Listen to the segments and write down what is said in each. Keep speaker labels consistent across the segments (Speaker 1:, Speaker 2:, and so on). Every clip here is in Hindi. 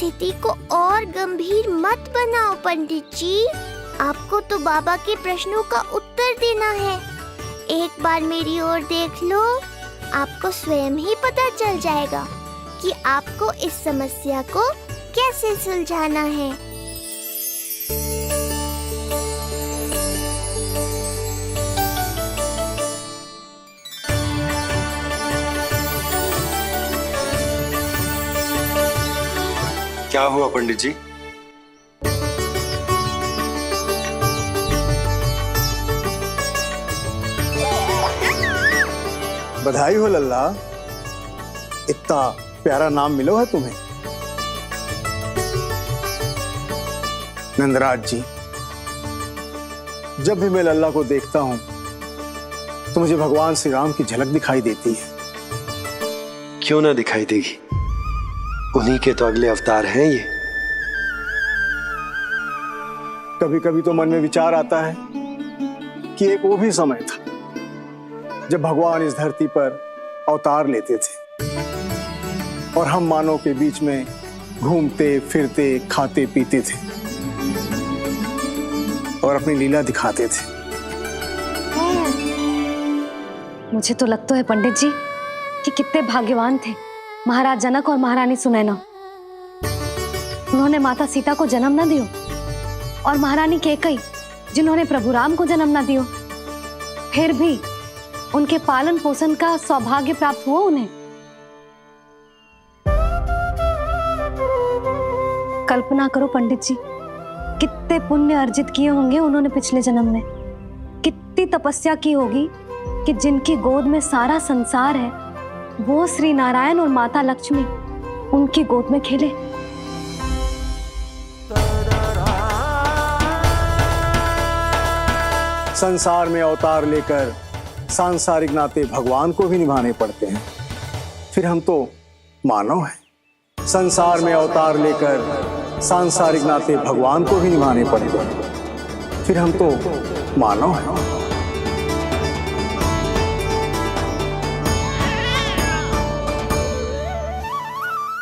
Speaker 1: स्थिति को और गंभीर मत बनाओ पंडित जी। आपको तो बाबा के प्रश्नों का उत्तर देना है। एक बार मेरी ओर देख लो, आपको स्वयं ही पता चल जाएगा कि आपको इस समस्या को कैसे सुलझाना है।
Speaker 2: क्या हुआ पंडित जी?
Speaker 3: बधाई हो लल्ला, इतना प्यारा नाम मिलो है तुम्हें। नंदराज जी, जब भी मैं लल्ला को देखता हूं तो मुझे भगवान श्री राम की झलक दिखाई देती है।
Speaker 2: क्यों ना दिखाई देगी, उन्हीं के तो अगले अवतार हैं ये।
Speaker 3: कभी कभी तो मन में विचार आता है कि एक वो भी समय था जब भगवान इस धरती पर अवतार लेते थे और हम मानव के बीच में घूमते फिरते खाते पीते थे और अपनी लीला दिखाते थे।
Speaker 4: मुझे तो लगता है पंडित जी कि कितने भाग्यवान थे महाराज जनक और महारानी सुनैना। उन्होंने माता सीता को जन्म न दियो और महारानी कैकई जिन्होंने प्रभु राम को जन्म न दियो, फिर भी उनके पालन पोषण का सौभाग्य प्राप्त हुआ उन्हें। कल्पना करो पंडित जी, कितने पुण्य अर्जित किए होंगे उन्होंने पिछले जन्म में। कितनी तपस्या की होगी कि जिनकी गोद में सारा संसार है वो श्री नारायण और माता लक्ष्मी उनकी गोद में खेले।
Speaker 3: संसार में अवतार लेकर सांसारिक नाते भगवान को भी निभाने पड़ते हैं, फिर हम तो मानव हैं। संसार में अवतार लेकर सांसारिक नाते भगवान को भी निभाने पड़ते हैं, फिर हम तो मानव हैं।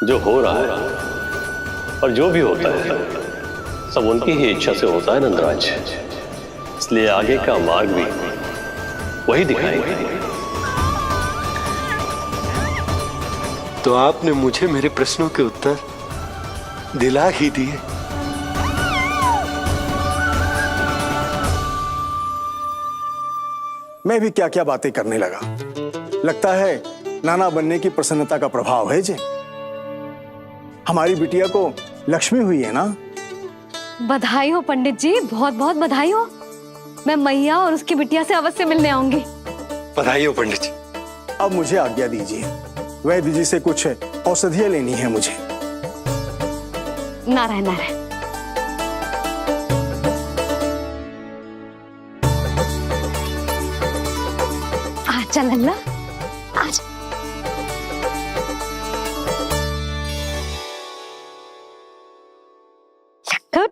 Speaker 5: जो हो रहा है और जो भी होता है सब उनकी ही इच्छा से होता है नंदराज, इसलिए आगे का मार्ग भी वही दिखाएंगे।
Speaker 2: तो आपने मुझे मेरे प्रश्नों के उत्तर दिला ही दिए।
Speaker 3: मैं भी क्या क्या बातें करने लगा। लगता है नाना बनने की प्रसन्नता का प्रभाव है जे। हमारी बिटिया को लक्ष्मी हुई है ना।
Speaker 4: बधाई हो पंडित जी, बहुत बहुत बधाई हो। मैं मैया और उसकी बिटिया से अवश्य मिलने आऊंगी।
Speaker 2: बधाई हो पंडित जी।
Speaker 3: अब मुझे आज्ञा दीजिए, वैद्य जी से कुछ औषधियां लेनी है मुझे।
Speaker 4: नारायण नारायण। आजा लल्ला, आजा।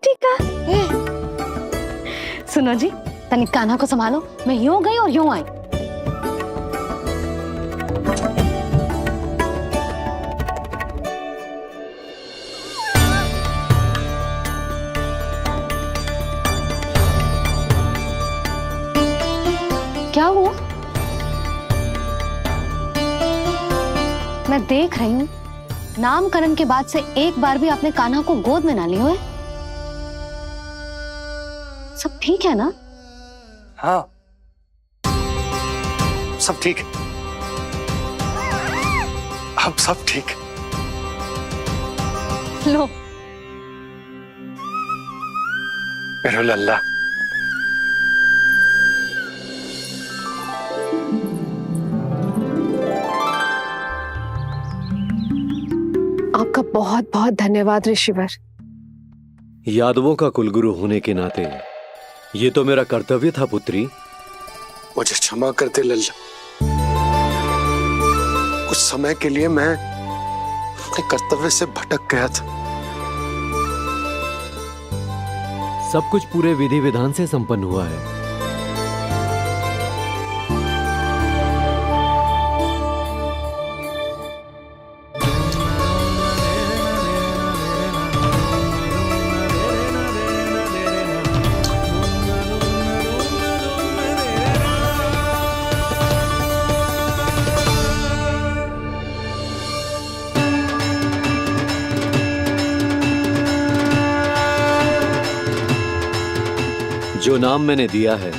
Speaker 4: टीका सुनो जी, तनिक कान्हा को संभालो, मैं यूं गई और यूं आई। क्या हुआ? मैं देख रही हूं नामकरण के बाद से एक बार भी आपने कान्हा को गोद में ना लिया है। सब ठीक है ना?
Speaker 2: हाँ, सब ठीक है। अब सब ठीक।
Speaker 4: लो
Speaker 2: मेरा लल्ला।
Speaker 6: आपका बहुत बहुत धन्यवाद ऋषिवर।
Speaker 7: यादवों का कुलगुरु होने के नाते ये तो मेरा कर्तव्य था पुत्री।
Speaker 2: मुझे क्षमा कर दे लल्ला, कुछ समय के लिए मैं अपने कर्तव्य से भटक गया था।
Speaker 7: सब कुछ पूरे विधि विधान से संपन्न हुआ है। जो नाम मैंने दिया है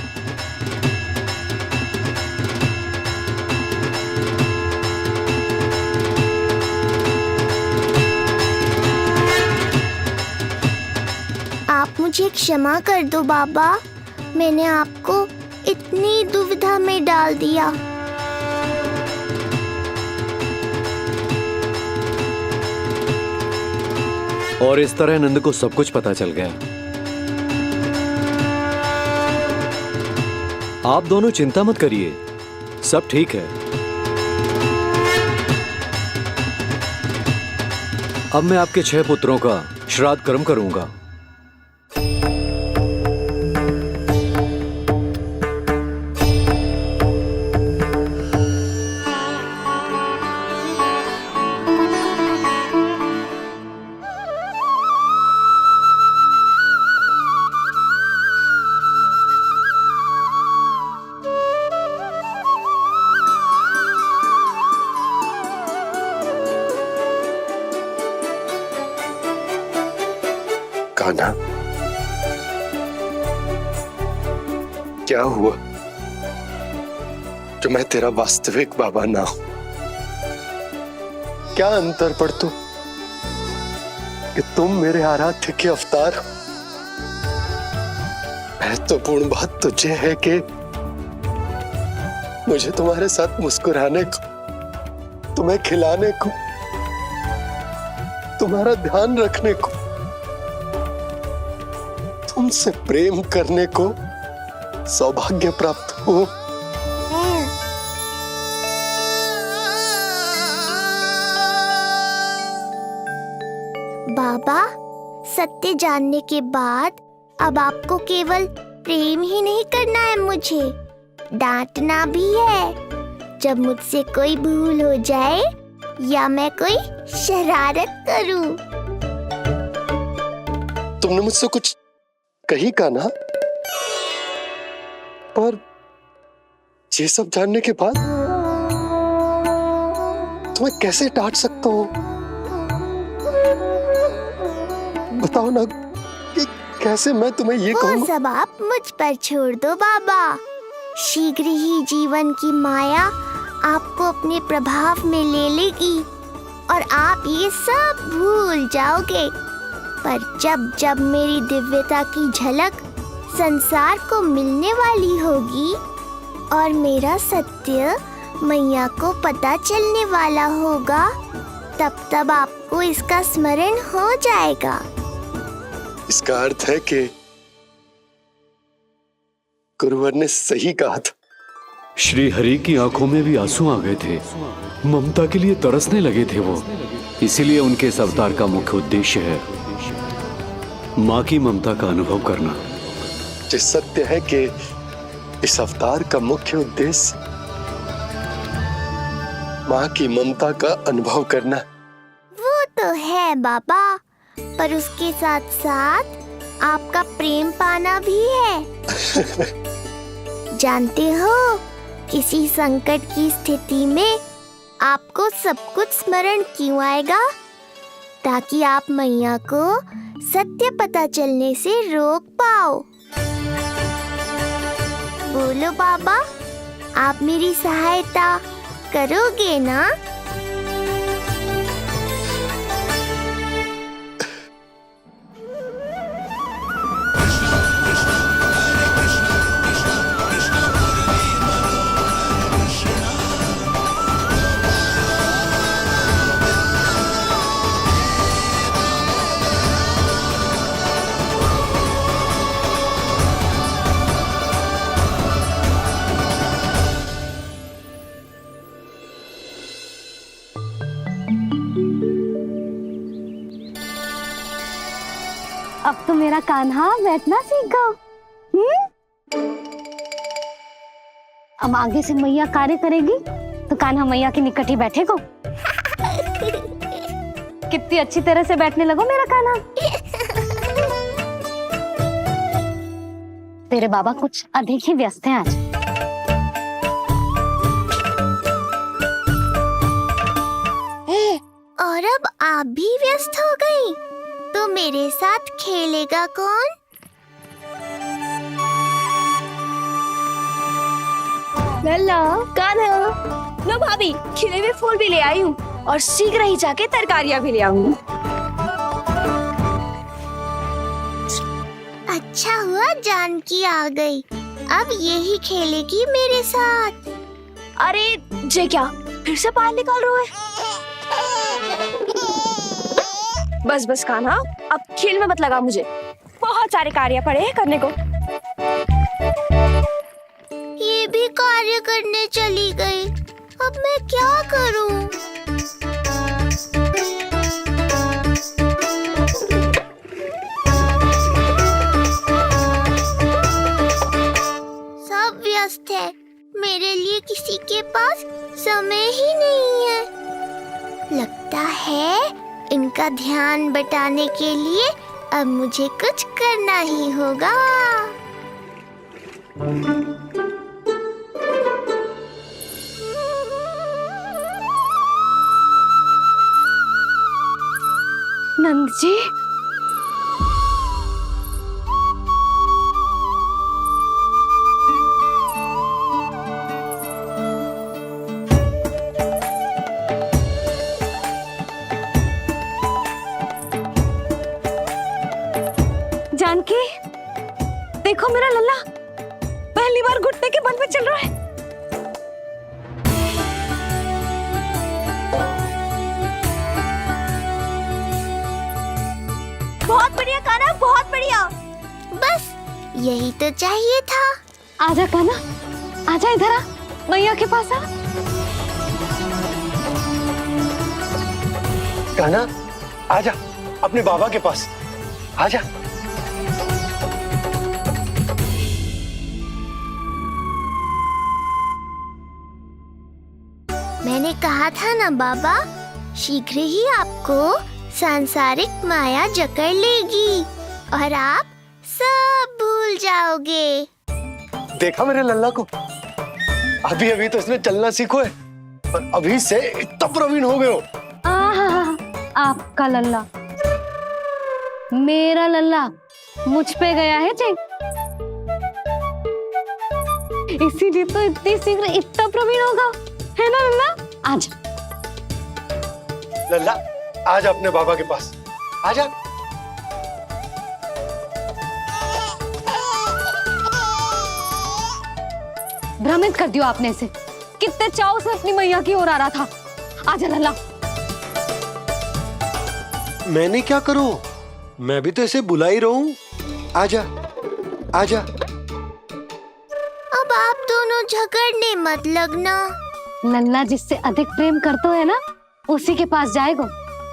Speaker 1: आप मुझे क्षमा कर दो बाबा, मैंने आपको इतनी दुविधा में डाल दिया।
Speaker 7: और इस तरह नंद को सब कुछ पता चल गया। आप दोनों चिंता मत करिए, सब ठीक है। अब मैं आपके 6 पुत्रों का श्राद्ध कर्म करूंगा।
Speaker 8: कान्हा, क्या हुआ जो मैं तेरा वास्तविक बाबा ना हूं? क्या अंतर पड़ तू कि तुम मेरे आराध्य के अवतार हो? महत्वपूर्ण बात तुझे है कि मुझे तुम्हारे साथ मुस्कुराने को, तुम्हें खिलाने को, तुम्हारा ध्यान रखने को, तुमसे प्रेम करने को सौभाग्य प्राप्त हो।
Speaker 1: बाबा, सत्य जानने के बाद अब आपको केवल प्रेम ही नहीं करना है, मुझे डांटना भी है जब मुझसे कोई भूल हो जाए या मैं कोई शरारत करूं।
Speaker 8: तुमने मुझसे कुछ कही कान्हा, पर ये सब जानने के बाद तुम्हें कैसे डांट सकता हूं? बताओ ना कि कैसे मैं तुम्हें ये
Speaker 1: वो
Speaker 8: कहूंगा?
Speaker 1: सब आप मुझ पर छोड़ दो बाबा। शीघ्र ही जीवन की माया आपको अपने प्रभाव में ले लेगी और आप ये सब भूल जाओगे। पर जब जब मेरी दिव्यता की झलक संसार को मिलने वाली होगी और मेरा सत्य मैया को पता चलने वाला होगा, तब तब आपको इसका स्मरण हो जाएगा।
Speaker 8: इसका अर्थ है कि गुरुवर ने सही कहा था।
Speaker 7: श्री हरि की आंखों में भी आंसू आ गए थे, ममता के लिए तरसने लगे थे वो। इसीलिए उनके इस अवतार का मुख्य उद्देश्य है माँ की ममता का अनुभव करना।
Speaker 8: जो सत्य है कि इस अवतार का मुख्य उद्देश्य माँ की ममता का अनुभव करना।
Speaker 1: वो तो है बाबा, पर उसके साथ साथ आपका प्रेम पाना भी है। जानते हो, किसी संकट की स्थिति में आपको सब कुछ स्मरण क्यों आएगा? ताकि आप मैया को सत्य पता चलने से रोक पाओ। बोलो बाबा, आप मेरी सहायता करोगे ना?
Speaker 4: अब तो मेरा कान्हा बैठना सीख गया। अब आगे से मैया कार्य करेगी तो कान्हा मैया के निकट ही बैठेगा। कितनी अच्छी तरह से बैठने लगो मेरा कान्हा। तेरे बाबा कुछ अधिक ही व्यस्त हैं आज।
Speaker 1: और अब आप भी व्यस्त हो गई, तो मेरे साथ खेलेगा कौन?
Speaker 9: लल्ला कान्हा, लो भाभी, खिले हुए फूल भी ले आई हूँ और शीघ्र ही जाके तरकारियाँ भी ले आऊंगी।
Speaker 1: अच्छा हुआ जानकी आ गई, अब यही खेलेगी मेरे साथ।
Speaker 9: अरे जे क्या फिर से पायल निकाल रहे हो? बस बस कान्हा, अब खेल में मत लगा मुझे, बहुत सारे कार्य पड़े हैं करने को।
Speaker 1: ये भी कार्य करने चली गई, अब मैं क्या करूं? सब व्यस्त है, मेरे लिए किसी के पास समय ही नहीं है। लगता है इनका ध्यान बटाने के लिए अब मुझे कुछ करना ही होगा।
Speaker 4: नंद जी, जानकी, देखो मेरा लल्ला पहली बार घुटने के बल पे चल रहा है।
Speaker 1: बहुत बढ़िया कान्हा, बहुत बढ़िया। बस यही तो चाहिए था।
Speaker 4: आजा कान्हा, आजा इधर आ, मैया के पास आ।
Speaker 8: कान्हा, आजा अपने बाबा के पास, आजा।
Speaker 1: मैंने कहा था ना बाबा, शीघ्र ही आपको सांसारिक माया जकड़ लेगी और आप सब भूल जाओगे।
Speaker 8: देखा मेरे लल्ला को, अभी अभी तो इसने चलना सीखो है और अभी से इतना प्रवीण हो गए हो।
Speaker 4: आपका लल्ला, मेरा लल्ला मुझ पे गया है जी, इसीलिए तो इतनी शीघ्र इतना प्रवीण होगा, है ना लल्ला? आजा
Speaker 8: लल्ला, आजा अपने बाबा के पास, आजा।
Speaker 4: भ्रमित कर दियो आपने इसे, कितने चाव से अपनी मैया की ओर आ रहा था। आजा लल्ला।
Speaker 2: मैंने क्या करूं? मैं भी तो इसे बुला ही रहा हूं। आजा, आजा।
Speaker 1: अब आप दोनों झगड़ने मत लगना।
Speaker 4: लल्ला जिससे अधिक प्रेम करते है ना, उसी के पास जाएगो,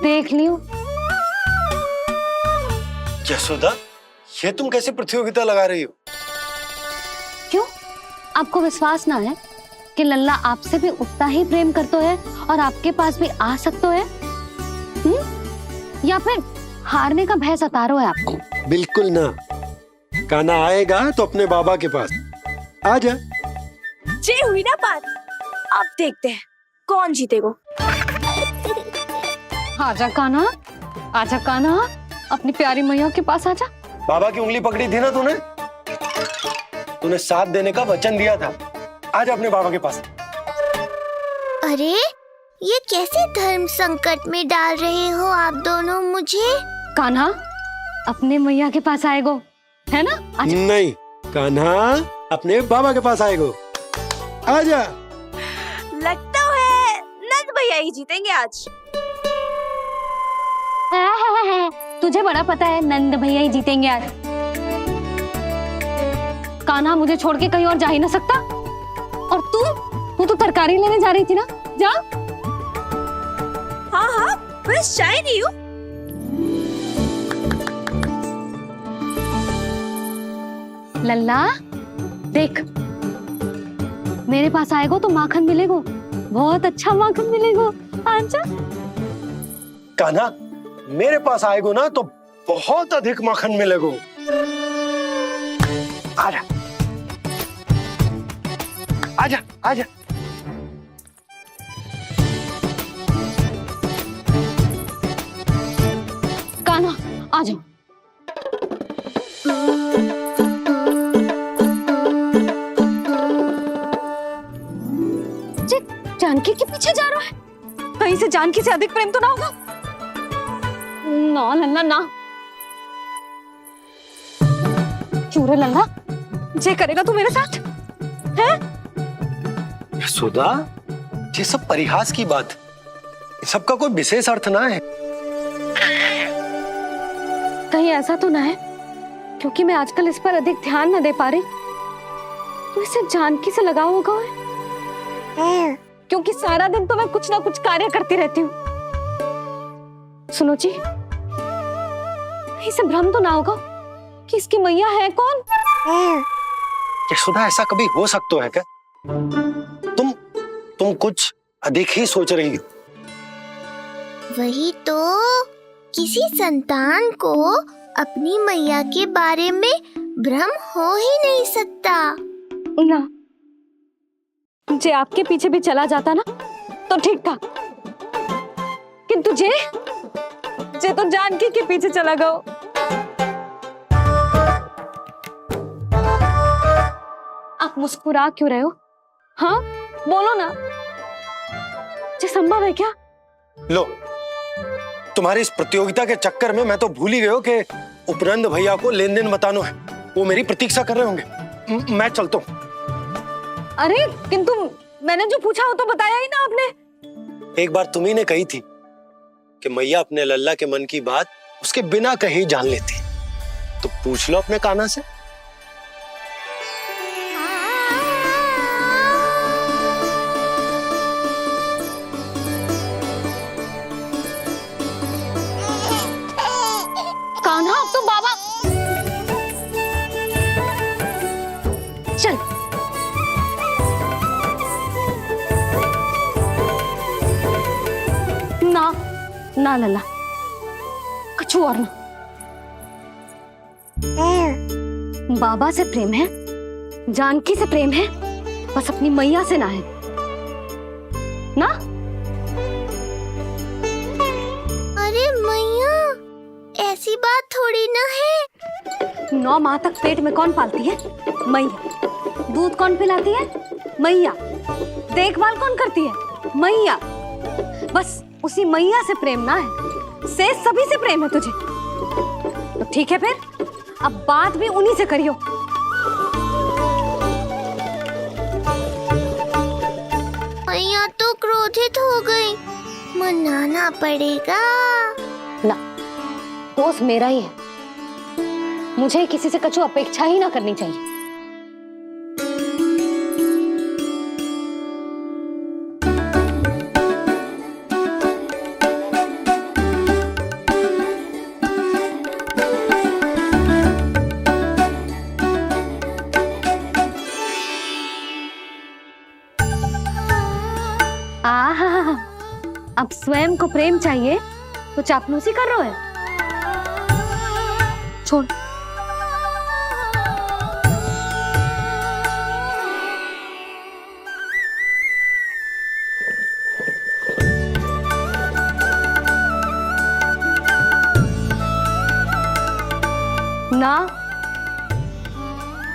Speaker 4: देख लियो।
Speaker 2: यशोदा, ये तुम कैसे प्रतियोगिता लगा रही हो?
Speaker 4: क्यों, आपको विश्वास ना है कि लल्ला आपसे भी उतना ही प्रेम करते है और आपके पास भी आ सकते है? या फिर हारने का भय सता रहा है आपको?
Speaker 2: बिल्कुल ना, कान्हा आएगा तो अपने बाबा के पास। आजा।
Speaker 9: जे हुई ना बात, अब देखते हैं कौन जीतेगा।
Speaker 4: आजा कान्हा, आजा कान्हा, अपनी प्यारी मैया के पास आजा।
Speaker 8: बाबा की उंगली पकड़ी थी ना तूने, तूने साथ देने का वचन दिया था। आजा अपने बाबा के पास।
Speaker 1: अरे ये कैसे धर्म संकट में डाल रहे हो आप दोनों मुझे?
Speaker 4: कान्हा अपने मैया के पास आएगो, है ना? आजा।
Speaker 2: नहीं, कान्हा अपने बाबा के पास आएगो। आजा।
Speaker 9: लगता है नंद भैया ही जीतेंगे आज।
Speaker 4: तुझे बड़ा पता है नंद भैया ही जीतेंगे आज। कान्हा मुझे छोड़ के कहीं और जा ही ना सकता। और तू तो तरकारी लेने जा रही थी ना, जा।
Speaker 9: हाँ हाँ, बस जा ही रही हूँ।
Speaker 4: लल्ला देख, मेरे पास आएगो तो माखन मिलेगो, बहुत अच्छा माखन मिलेगो। आजा।
Speaker 8: कान्हा, मेरे पास आएगो ना तो बहुत अधिक माखन मिलेगो। आजा, आजा, आजा।
Speaker 4: कान्हा आ जाओ। जानकी के पीछे जा रहा है? कहीं से जानकी से अधिक प्रेम तो ना होगा? ना लल्ला ना। क्यों रे लल्ला, ये करेगा तू मेरे साथ? हैं?
Speaker 8: सुधा, ये सब परिहास की बात, सबका कोई विशेष अर्थ ना है।
Speaker 4: कहीं ऐसा तो ना है क्योंकि मैं आजकल इस पर अधिक ध्यान न दे पा रही तो इसे जानकी से लगाव होगा है? क्योंकि सारा दिन तो मैं कुछ ना कुछ कार्य करती रहती हूँ। सुनो जी, इसे भ्रम तो ना होगा कि इसकी मैया है कौन?
Speaker 8: सुधा, ऐसा कभी हो सकता है क्या? तुम कुछ अधिक ही सोच रही हो।
Speaker 1: वही तो, किसी संतान को अपनी मैया के बारे में भ्रम हो ही नहीं सकता।
Speaker 4: ना, जे आपके पीछे भी चला जाता ना तो ठीक था, किंतु जे तो जानकी के पीछे चला गया। आप मुस्कुरा क्यों रहे हो? हाँ बोलो ना, ये संभव है क्या?
Speaker 8: लो, तुम्हारी इस प्रतियोगिता के चक्कर में मैं तो भूल ही गया कि उपनंद भैया को लेन देन बताना है। वो मेरी प्रतीक्षा कर रहे होंगे। मैं चलता हूँ।
Speaker 4: अरे किंतु मैंने जो पूछा वो तो बताया ही ना आपने।
Speaker 8: एक बार तुम्ही ने कही थी कि मैया अपने लल्ला के मन की बात उसके बिना कहे ही जान लेती, तो पूछ लो अपने कान्हा से।
Speaker 4: कान्हा, अब तो बाबा चल। ना ना लल्ला, कुछ और ना। बाबा से प्रेम है, जानकी से प्रेम है, बस अपनी मैया से ना है ना।
Speaker 1: अरे मैया, ऐसी बात थोड़ी ना है।
Speaker 4: 9 माह तक पेट में कौन पालती है? मैया। दूध कौन पिलाती है? मैया। देखभाल कौन करती है? मैया। बस उसी मैया से प्रेम ना है, से सभी से प्रेम है तुझे। तो ठीक है फिर, अब बात भी उन्हीं से करियो।
Speaker 1: मैया तो क्रोधित हो गई, मनाना पड़ेगा।
Speaker 4: ना, दोस्त मेरा ही है, मुझे किसी से कछु अपेक्षा ही ना करनी चाहिए। आहा, अब स्वयं को प्रेम चाहिए तो चापलूसी कर रहे हो? छोड़। ना,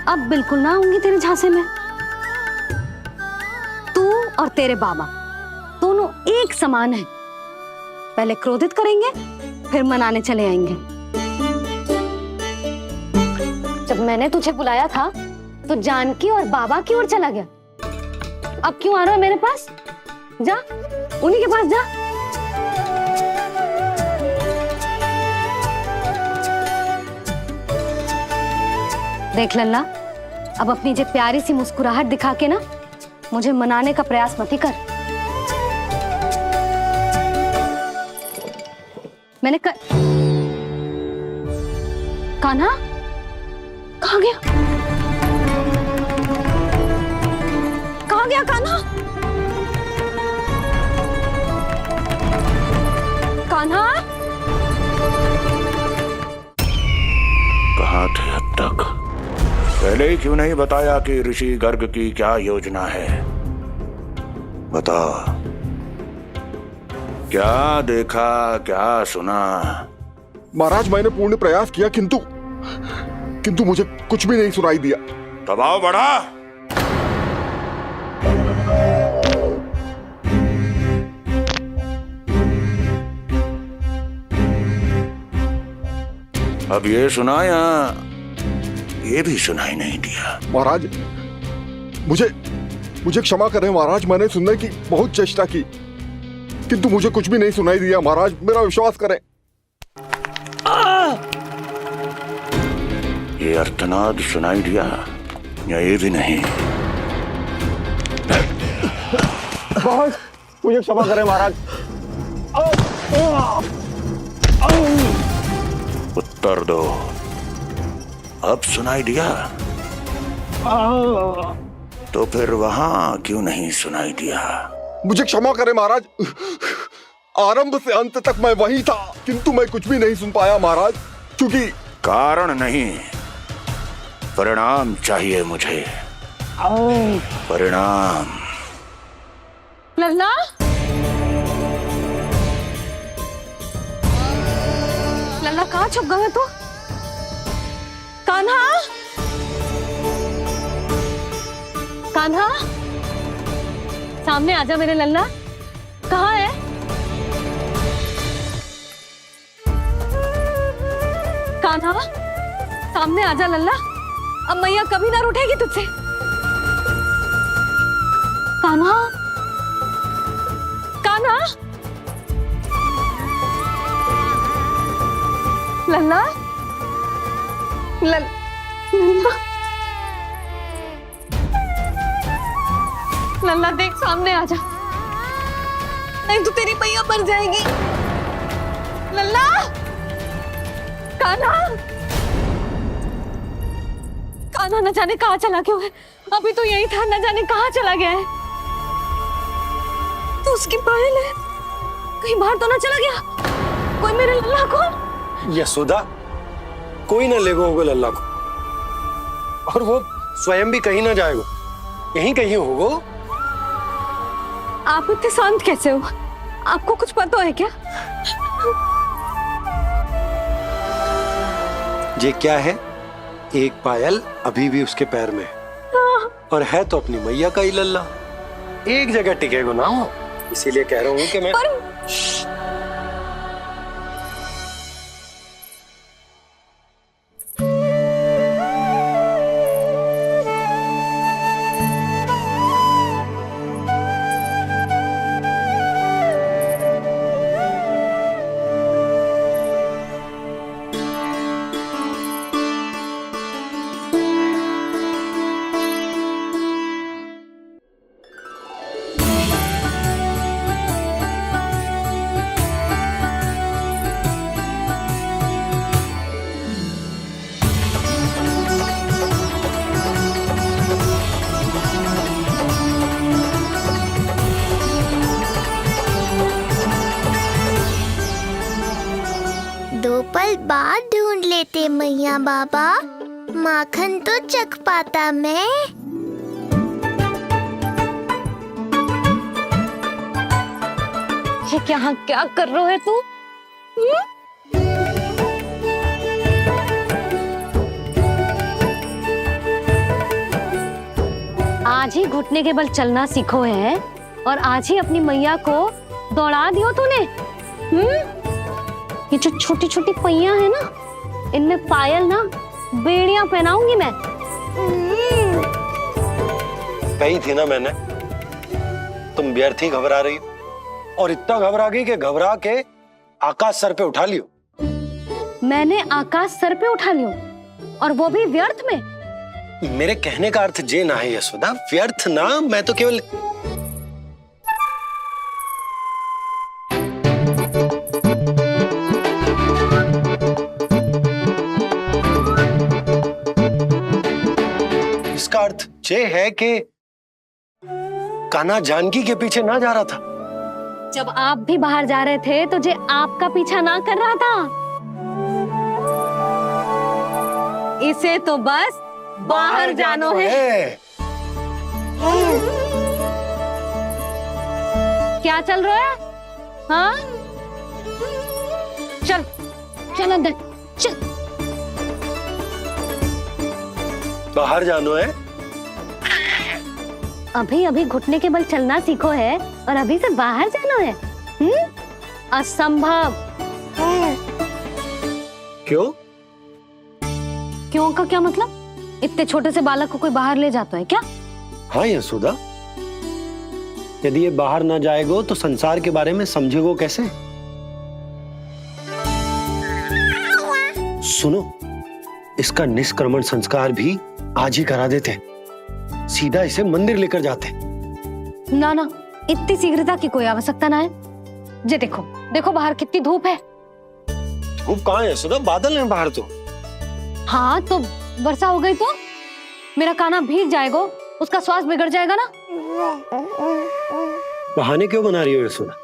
Speaker 4: अब बिल्कुल ना आऊंगी तेरे झांसे में। तू और तेरे बाबा दोनों एक समान हैं। पहले क्रोधित करेंगे, फिर मनाने चले आएंगे। जब मैंने तुझे बुलाया था तो जानकी और बाबा की ओर चला गया। अब क्यों आ रहा है मेरे पास? जा, उन्हीं के पास जा। देख लल्ला, अब अपनी जे प्यारी सी मुस्कुराहट दिखा के ना मुझे मनाने का प्रयास मत ही कर। मैंने कान्हा कहाँ गया? कहाँ गया कान्हा? कान्हा,
Speaker 10: कहाँ थे अब तक? पहले ही क्यों नहीं बताया कि ऋषि गर्ग की क्या योजना है? बता, क्या देखा, क्या सुना?
Speaker 11: महाराज, मैंने पूर्ण प्रयास किया किंतु मुझे कुछ भी नहीं सुनाई दिया।
Speaker 10: दबाव बढ़ा। अब ये सुना या ये भी सुनाई नहीं दिया?
Speaker 11: महाराज, मुझे क्षमा करें महाराज, मैंने सुनने की बहुत चेष्टा की किंतु मुझे कुछ भी नहीं सुनाई दिया। महाराज मेरा विश्वास करें।
Speaker 10: ये अर्थनाद सुनाई दिया या ये भी नहीं?
Speaker 3: बहुत मुझे क्षमा करें महाराज।
Speaker 10: उत्तर दो, अब सुनाई दिया? तो फिर वहां क्यों नहीं सुनाई दिया?
Speaker 11: मुझे क्षमा करें महाराज, आरंभ से अंत तक मैं वही था किंतु मैं कुछ भी नहीं सुन पाया महाराज, क्योंकि
Speaker 10: कारण नहीं, परिणाम चाहिए मुझे। परिणाम।
Speaker 4: लल्ला, लल्ला कहाँ छुप गए तू? कान्हा, कान्हा, सामने आजा मेरे लल्ला। कहाँ है? कान्हा, सामने आजा लल्ला। अब मैया कभी ना रूठेगी तुझसे। कान्हा, कान्हा, लल्ला, लल्ला, लल्ला देख सामने आ जा, नहीं तो तेरी मैया मर जाएगी। लल्ला, कान्हा, कान्हा न जाने कहाँ चला गया है। अभी तो यही था, न जाने कहाँ चला गया है। तो उसकी पायल है, कहीं बाहर तो ना चला गया। कोई मेरे लल्ला को।
Speaker 8: यशोदा, कोई ना ले गो लल्ला को, और वो स्वयं भी कहीं ना जाएगा, यहीं कहीं होगो।
Speaker 4: आप इतने शांत कैसे हो? आपको कुछ पता है क्या?
Speaker 2: ये क्या है? एक पायल अभी भी उसके पैर में है, और है तो अपनी मैया का ही लल्ला। एक जगह टिकेगा ना हो, इसीलिए कह रहा हूँ कि मैं
Speaker 1: दो पल बाद ढूंढ लेते मैया बाबा, माखन तो चख पाता मैं।
Speaker 4: ये क्या क्या कर रहे है तू? आज ही घुटने के बल चलना सीखो है और आज ही अपनी मैया को दौड़ा दियो तूने। ये जो छोटी छोटी पहियां है ना, इनमें पायल ना बेड़ियां पहनाऊंगी मैं।
Speaker 8: कही थी ना मैंने, तुम व्यर्थ ही घबरा रही हो, और इतना घबरा गई कि घबरा के आकाश सर पे उठा लियो।
Speaker 4: मैंने आकाश सर पे उठा लियो, और वो भी व्यर्थ में।
Speaker 8: मेरे कहने का अर्थ जे ना है यशोदा, व्यर्थ ना, मैं तो केवल इसका अर्थ ये है कि कान्हा जानकी के पीछे ना जा रहा था।
Speaker 4: जब आप भी बाहर जा रहे थे तो जे आपका पीछा ना कर रहा था। इसे तो बस बाहर जानो है। क्या चल रहा है? हाँ, चल चल अंदर चल।
Speaker 8: बाहर जानो है?
Speaker 4: अभी अभी घुटने के बल चलना सीखो है और अभी से बाहर जाना है? असंभव।
Speaker 8: क्यों?
Speaker 4: क्यों का क्या मतलब? इतने छोटे से बालक को कोई बाहर ले जाता है क्या?
Speaker 2: हाँ यशोदा, यदि ये बाहर ना जाएगो तो संसार के बारे में समझेगो कैसे? सुनो, इसका निष्क्रमण संस्कार भी आज ही करा देते, सीधा इसे मंदिर लेकर जाते।
Speaker 4: ना ना, इतनी शीघ्रता की कोई आवश्यकता ना है। जे देखो देखो बाहर कितनी धूप है।
Speaker 2: धूप कहाँ है यशोदा, बादल हैं बाहर तो।
Speaker 4: हाँ तो वर्षा हो गई तो मेरा कान्हा भीग जाएगा, उसका स्वास्थ्य बिगड़ जाएगा ना।
Speaker 2: बहाने क्यों बना रही हो यशोदा?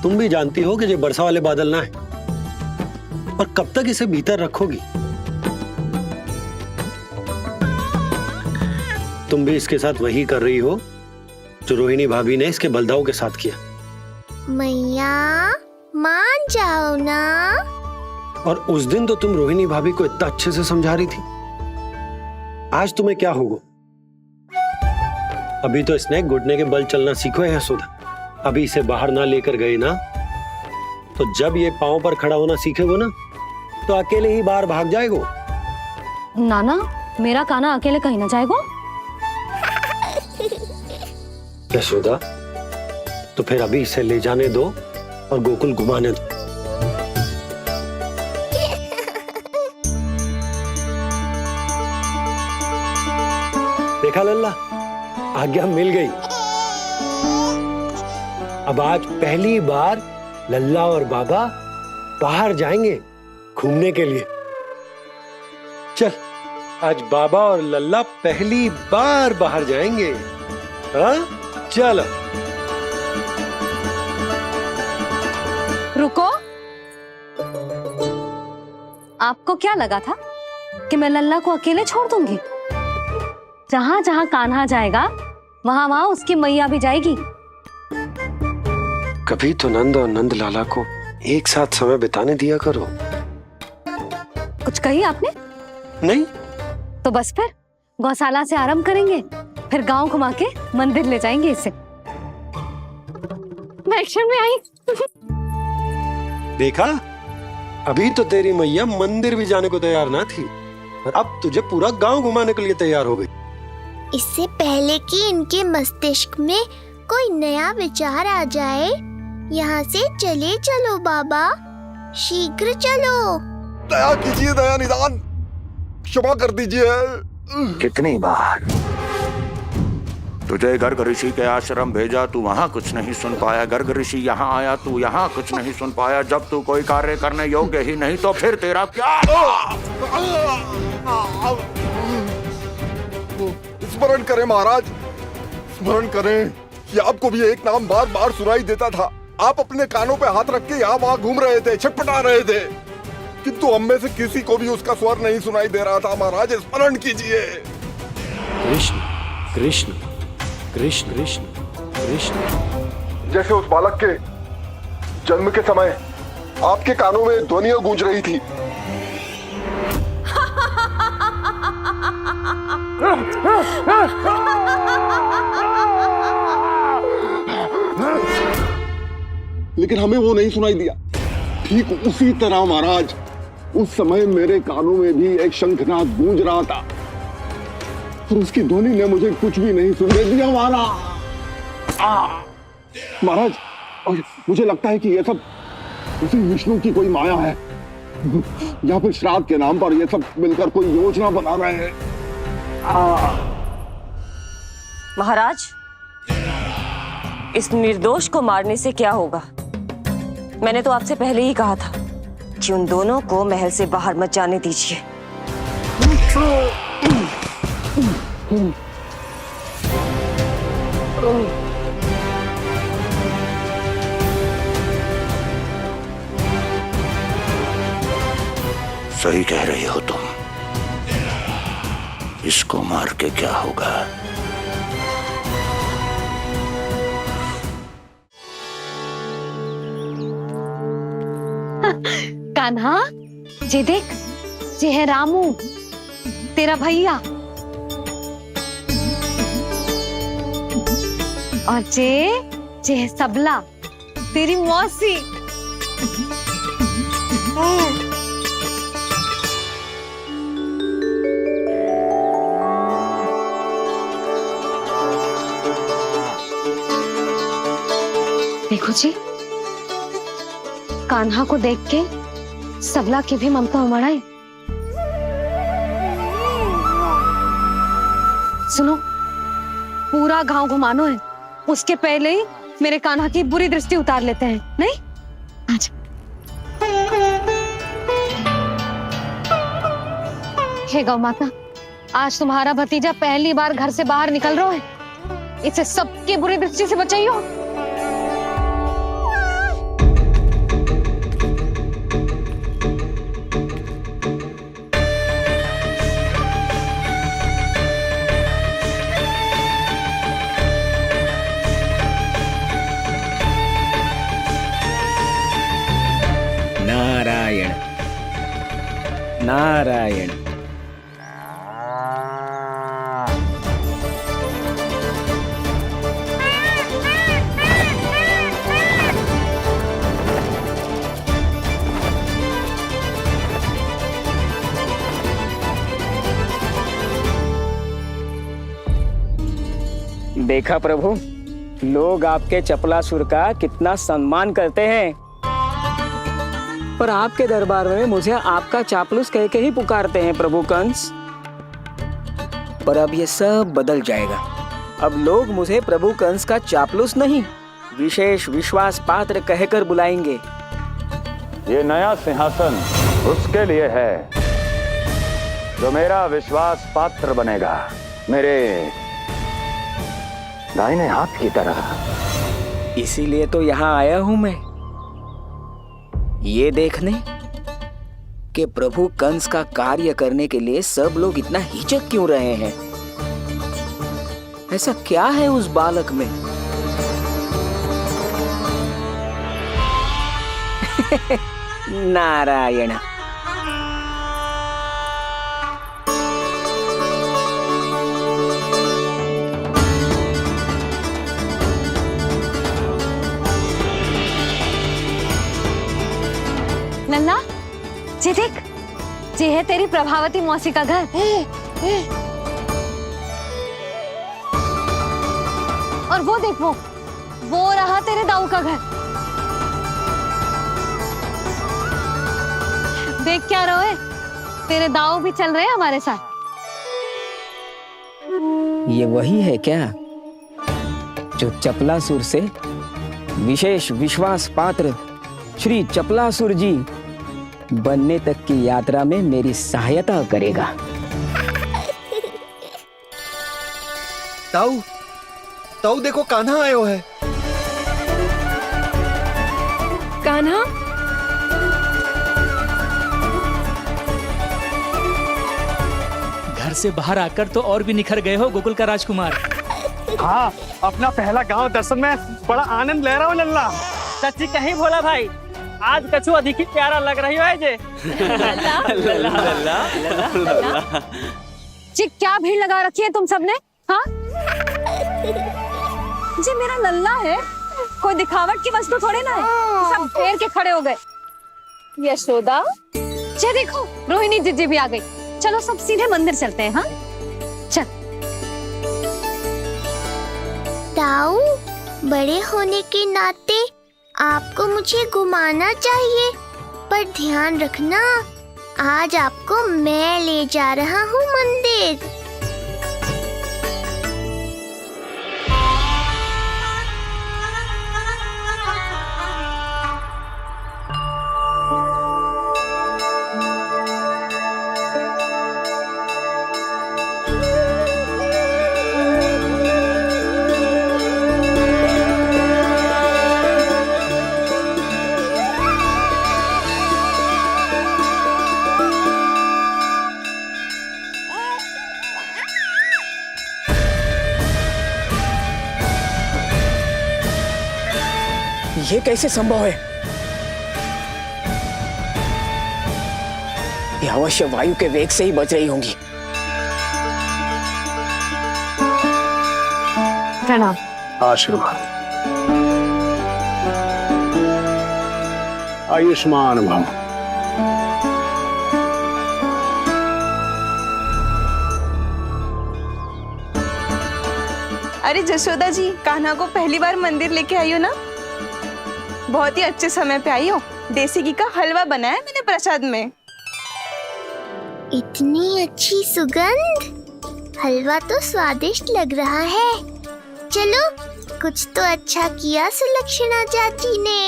Speaker 2: तुम भी जानती हो कि ये वर्षा वाले बादल ना है, और कब तक इसे भीतर रखोगी? तुम भी इसके साथ वही कर रही हो जो रोहिणी भाभी ने इसके बलदाऊ के साथ किया।
Speaker 1: मैया मान जाओ ना।
Speaker 2: और उस दिन तो तुम रोहिणी भाभी को इतना अच्छे से समझा रही थी, आज तुम्हें क्या होगा? अभी तो इसने घुटने के बल चलना सीखो है यशोदा। अभी इसे बाहर ना लेकर गए ना, तो जब ये पांव पर खड़ा होना सीखेगो ना, तो अकेले ही बाहर भाग जाएगो।
Speaker 4: नाना, मेरा कान्हा अकेले कहीं ना जाएगा।
Speaker 2: यशोदा, तो फिर अभी इसे ले जाने दो और गोकुल घुमाने दो। देखा लल्ला, आज्ञा मिल गई। अब आज पहली बार लल्ला और बाबा बाहर जाएंगे घूमने के लिए। चल, आज बाबा और लल्ला पहली बार बाहर जाएंगे। हाँ, चलो।
Speaker 4: रुको, आपको क्या लगा था कि मैं लल्ला को अकेले छोड़ दूंगी? जहां जहां कान्हा जाएगा वहां वहां उसकी मैया भी जाएगी।
Speaker 2: कभी तो नंद और नंद लाला को एक साथ समय बिताने दिया करो।
Speaker 4: कुछ कही आपने?
Speaker 2: नहीं
Speaker 4: तो बस फिर गौशाला से आरंभ करेंगे, फिर गांव घुमा के मंदिर ले जाएंगे इसे। मैं एक्शन में आई।
Speaker 2: देखा, अभी तो तेरी मैया मंदिर भी जाने को तैयार ना थी, और अब तुझे पूरा गांव घुमाने के लिए तैयार हो गई।
Speaker 1: इससे पहले कि इनके मस्तिष्क में कोई नया विचार आ जाए, यहाँ से चले चलो बाबा, शीघ्र चलो।
Speaker 11: दया कीजिए, दया निदान, क्षमा कर दीजिए।
Speaker 10: कितनी बार तुझे गर्ग ऋषि के आश्रम भेजा, तू वहां कुछ नहीं सुन पाया। गर्ग ऋषि यहाँ आया, तू यहाँ कुछ नहीं सुन पाया। जब तू कोई कार्य करने योग्य ही नहीं, तो फिर तेरा क्या?
Speaker 11: स्मरण करें महाराज, स्मरण करें कि आपको भी एक नाम बार बार सुनाई देता था। आप अपने कानों पे हाथ रख के यहाँ वहां घूम रहे थे, छटपटा रहे थे, किंतु हम में से किसी को भी उसका स्वर नहीं सुनाई दे रहा था। महाराज, स्मरण कीजिए।
Speaker 7: कृष्ण कृष्ण कृष्ण कृष्ण कृष्ण।
Speaker 11: जैसे उस बालक के जन्म के समय आपके कानों में ध्वनियां गूंज रही थी। लेकिन हमें वो नहीं सुनाई दिया। ठीक उसी तरह महाराज, उस समय मेरे कानों में भी एक शंखनाद गूंज रहा था, और उसकी ध्वनि ने मुझे कुछ भी नहीं सुनने दिया। महाराज, और मुझे लगता है कि ये सब उसी विष्णु की कोई माया है, या फिर श्राद्ध के नाम पर ये सब मिलकर कोई योजना बना रहे हैं।
Speaker 12: महाराज, इस निर्दोष को मारने से क्या होगा? मैंने तो आपसे पहले ही कहा था कि उन दोनों को महल से बाहर मत जाने दीजिए।
Speaker 10: सही कह रही हो तुम। इसको मार के क्या होगा?
Speaker 4: कान्हा, जे देख, जे है रामू, तेरा भैया, और जे है सबला, तेरी मौसी। बाबूजी, कान्हा को देख के सबला की भी ममता उमड़ आई। सुनो, पूरा गांव घुमानो है, उसके पहले ही मेरे कान्हा की बुरी दृष्टि उतार लेते हैं, नहीं? अच्छा। हे गौ माता, आज तुम्हारा भतीजा पहली बार घर से बाहर निकल रहा है, इसे सबकी बुरी दृष्टि से बचाइयो।
Speaker 13: नारायण नारायण। देखा प्रभु, लोग आपके चपलासुर का कितना सम्मान करते हैं, पर आपके दरबार में मुझे आपका चापलूस कह के ही पुकारते हैं प्रभु कंस। पर अब ये सब बदल जाएगा। अब लोग मुझे प्रभु कंस का चापलूस नहीं, विशेष विश्वास पात्र कहकर बुलाएंगे।
Speaker 10: ये नया सिंहासन उसके लिए है जो मेरा विश्वास पात्र बनेगा, मेरे दाहिने हाथ की तरह।
Speaker 13: इसीलिए तो यहाँ आया हूं मैं, ये देखने कि प्रभु कंस का कार्य करने के लिए सब लोग इतना हिचक क्यों रहे हैं। ऐसा क्या है उस बालक में? नारायण।
Speaker 4: लल्ला, ये देख, ये है तेरी प्रभावती मौसी का घर। और वो देख, वो रहा तेरे दाऊ का घर। देख क्या रोए, तेरे दाऊ भी चल रहे हैं हमारे साथ।
Speaker 13: ये वही है क्या जो चपलासुर से विशेष विश्वास पात्र श्री चपलासुर जी बनने तक की यात्रा में मेरी सहायता करेगा?
Speaker 8: ताऊ, ताऊ देखो, कान्हा आयो है।
Speaker 6: कान्हा,
Speaker 14: घर से बाहर आकर तो और भी निखर गए हो गोकुल का राजकुमार।
Speaker 15: हाँ, अपना पहला गांव दर्शन में बड़ा आनंद ले रहा हूँ लल्ला।
Speaker 14: सच्ची कहीं भोला भाई, आज कछु अधिक ही प्यारा लग रही है जे।
Speaker 4: जी क्या भीड़ लगा रखी है तुम सबने? हाँ जी, मेरा लल्ला है, कोई दिखावट की वस्तु थोड़ी ना है। सब फेर के खड़े हो गए।
Speaker 6: यशोदा,
Speaker 4: ये देखो, रोहिणी जीजी भी आ गई। चलो सब सीधे मंदिर चलते हैं। हाँ चल।
Speaker 1: ताऊ, बड़े होने के नाते आपको मुझे घुमाना चाहिए, पर ध्यान रखना, आज आपको मैं ले जा रहा हूँ मंदिर।
Speaker 13: ये कैसे संभव है? ये अवश्य वायु के वेग से ही बच रही होंगी।
Speaker 4: प्रणाम।
Speaker 3: आशीर्वाद। आयुष्मान भव।
Speaker 9: अरे जशोदा जी, कान्हा को पहली बार मंदिर लेके आई हो ना?
Speaker 6: बहुत ही अच्छे समय पे आई हो। देसी घी का हलवा बनाया मैंने प्रसाद में।
Speaker 1: इतनी अच्छी सुगंध, हलवा तो स्वादिष्ट लग रहा है। चलो, कुछ तो अच्छा किया सुलक्षणा चाची ने।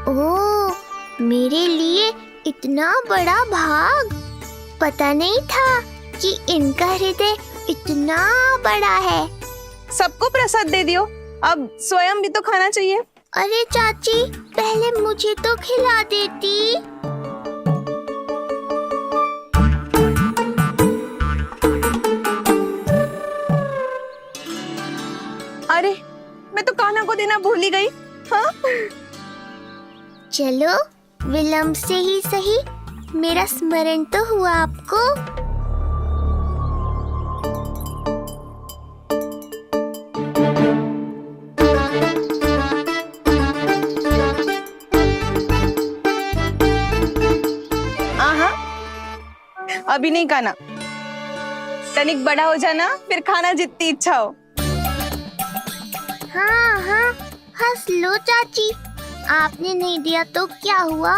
Speaker 1: ओह, मेरे लिए इतना बड़ा भाग। पता नहीं था कि इनका हृदय इतना बड़ा है।
Speaker 6: सबको प्रसाद दे दियो, अब स्वयं भी तो खाना चाहिए।
Speaker 1: अरे चाची, पहले मुझे तो खिला देती।
Speaker 6: अरे, मैं तो कान्हा को देना भूल ही गई। हाँ?
Speaker 1: चलो, विलंब से ही सही, मेरा स्मरण तो हुआ आपको।
Speaker 6: अभी नहीं खाना, तनिक बड़ा हो जाना, फिर खाना जितनी इच्छा हो।
Speaker 1: हाँ हाँ, हंस लो चाची। आपने नहीं दिया तो क्या हुआ,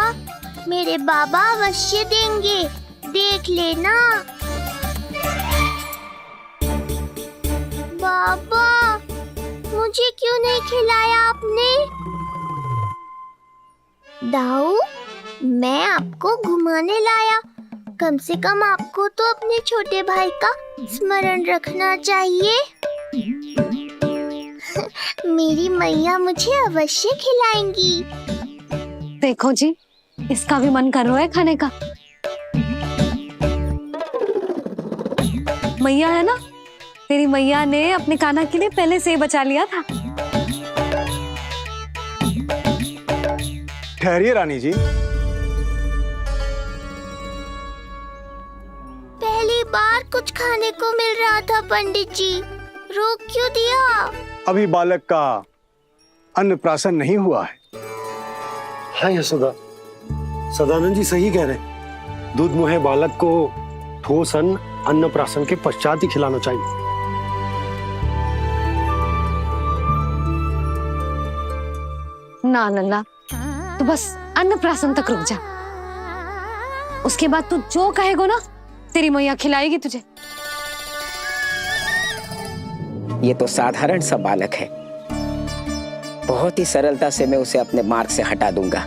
Speaker 1: मेरे बाबा अवश्य देंगे, देख लेना। बाबा, मुझे क्यों नहीं खिलाया आपने? दाऊ, मैं आपको घुमाने लाया, कम से कम आपको तो अपने छोटे भाई का स्मरण रखना चाहिए। मेरी मैया मुझे अवश्य खिलाएंगी।
Speaker 4: देखो जी, इसका भी मन कर रहा है खाने का। मैया है ना, तेरी मैया ने अपने कान्हा के लिए पहले से ही बचा लिया था।
Speaker 3: ठहरिए रानी जी।
Speaker 1: पहली बार कुछ खाने को मिल रहा था पंडित जी, रोक क्यों दिया?
Speaker 3: अभी बालक का अन्नप्राशन नहीं हुआ है।
Speaker 2: हाँ यशोदा, सदानंद जी सही कह रहे। दूध मुहे बालक को ठोस अन्नप्राशन के पश्चात ही खिलाना चाहिए।
Speaker 4: ना लल्ला, तू बस अन्नप्राशन तक रुक जा, उसके बाद तू जो कहेगो ना, तेरी मैया खिलाएगी तुझे।
Speaker 13: ये तो साधारण सा बालक है, बहुत ही सरलता से मैं उसे अपने मार्ग से हटा दूंगा।